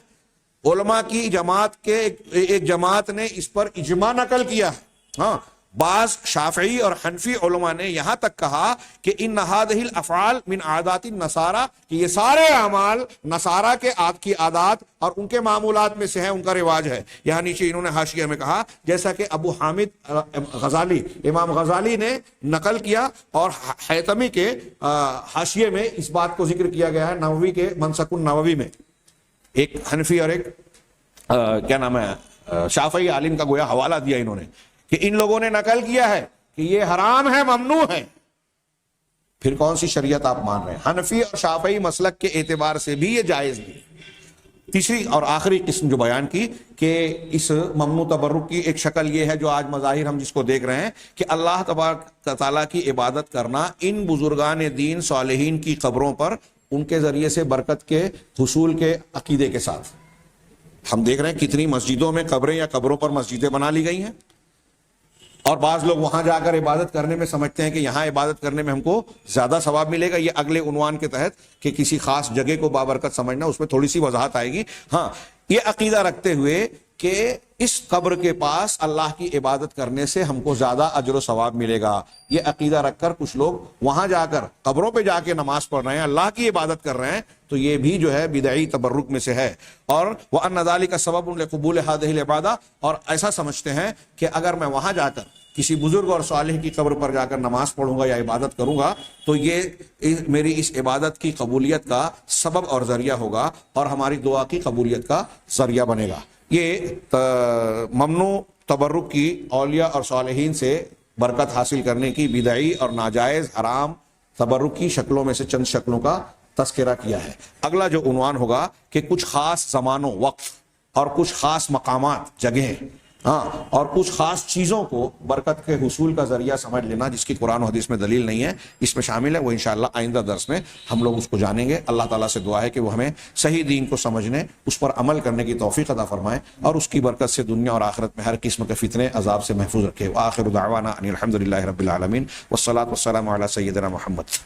علماء کی جماعت کے ایک جماعت نے اس پر اجماع نقل کیا ہے۔ ہاں، بعض شافعی اور حنفی علماء نے یہاں تک کہا کہ ان هذه الافعال من عادات النصارى، کہ یہ سارے اعمال نصارہ کی عادات اور ان کے معمولات میں سے ہیں، ان کا رواج ہے۔ یہاں نیچے انہوں نے حاشیہ میں کہا، جیسا کہ ابو حامد غزالی، امام غزالی نے نقل کیا، اور حیثمی کے حاشیے میں اس بات کو ذکر کیا گیا ہے، نووی کے منسک النووی میں۔ ایک حنفی اور ایک کیا نام ہے شافعی عالم کا گویا حوالہ دیا انہوں نے کہ ان لوگوں نے نقل کیا ہے کہ یہ حرام ہے، ممنوع ہے۔ پھر کون سی شریعت آپ مان رہے ہیں؟ حنفی اور شافعی مسلک کے اعتبار سے بھی یہ جائز نہیں۔ تیسری اور آخری قسم جو بیان کی کہ اس ممنوع تبرک کی ایک شکل یہ ہے، جو آج مظاہر ہم جس کو دیکھ رہے ہیں، کہ اللہ تبارک تعالیٰ کی عبادت کرنا ان بزرگان دین صالحین کی قبروں پر، ان کے ذریعے سے برکت کے حصول کے عقیدے کے ساتھ۔ ہم دیکھ رہے ہیں کتنی مسجدوں میں قبریں یا قبروں پر مسجدیں بنا لی گئی ہیں، اور بعض لوگ وہاں جا کر عبادت کرنے میں سمجھتے ہیں کہ یہاں عبادت کرنے میں ہم کو زیادہ ثواب ملے گا۔ یہ اگلے عنوان کے تحت کہ کسی خاص جگہ کو بابرکت سمجھنا، اس میں تھوڑی سی وضاحت آئے گی۔ ہاں، یہ عقیدہ رکھتے ہوئے کہ اس قبر کے پاس اللہ کی عبادت کرنے سے ہم کو زیادہ اجر و ثواب ملے گا، یہ عقیدہ رکھ کر کچھ لوگ وہاں جا کر قبروں پہ جا کے نماز پڑھ رہے ہیں، اللہ کی عبادت کر رہے ہیں، تو یہ بھی جو ہے بدعی تبرک میں سے ہے۔ اور وَأَنَّ ذَلِكَ سَبَبٌ لِقُبُولِ هَذِهِ الْعِبَادَةِ، اور ایسا سمجھتے ہیں کہ اگر میں وہاں جا کر کسی بزرگ اور صالح کی قبر پر جا کر نماز پڑھوں گا یا عبادت کروں گا تو یہ میری اس عبادت کی قبولیت کا سبب اور ذریعہ ہوگا، اور ہماری دعا کی قبولیت کا ذریعہ بنے گا۔ یہ ممنوع تبرک کی، اولیاء اور صالحین سے برکت حاصل کرنے کی بدعی اور ناجائز حرام تبرک کی شکلوں میں سے چند شکلوں کا تذکرہ کیا ہے۔ اگلا جو عنوان ہوگا کہ کچھ خاص زمانوں، وقت اور کچھ خاص مقامات، جگہیں، ہاں، اور کچھ خاص چیزوں کو برکت کے حصول کا ذریعہ سمجھ لینا جس کی قرآن و حدیث میں دلیل نہیں ہے، اس میں شامل ہے۔ وہ انشاءاللہ آئندہ درس میں ہم لوگ اس کو جانیں گے۔ اللہ تعالیٰ سے دعا ہے کہ وہ ہمیں صحیح دین کو سمجھنے، اس پر عمل کرنے کی توفیق عطا فرمائے، اور اس کی برکت سے دنیا اور آخرت میں ہر قسم کے فتنے، عذاب سے محفوظ رکھے۔ وآخر دعوانا ان الحمد للہ رب العالمین، والصلاۃ والسلام علی سیدنا محمد۔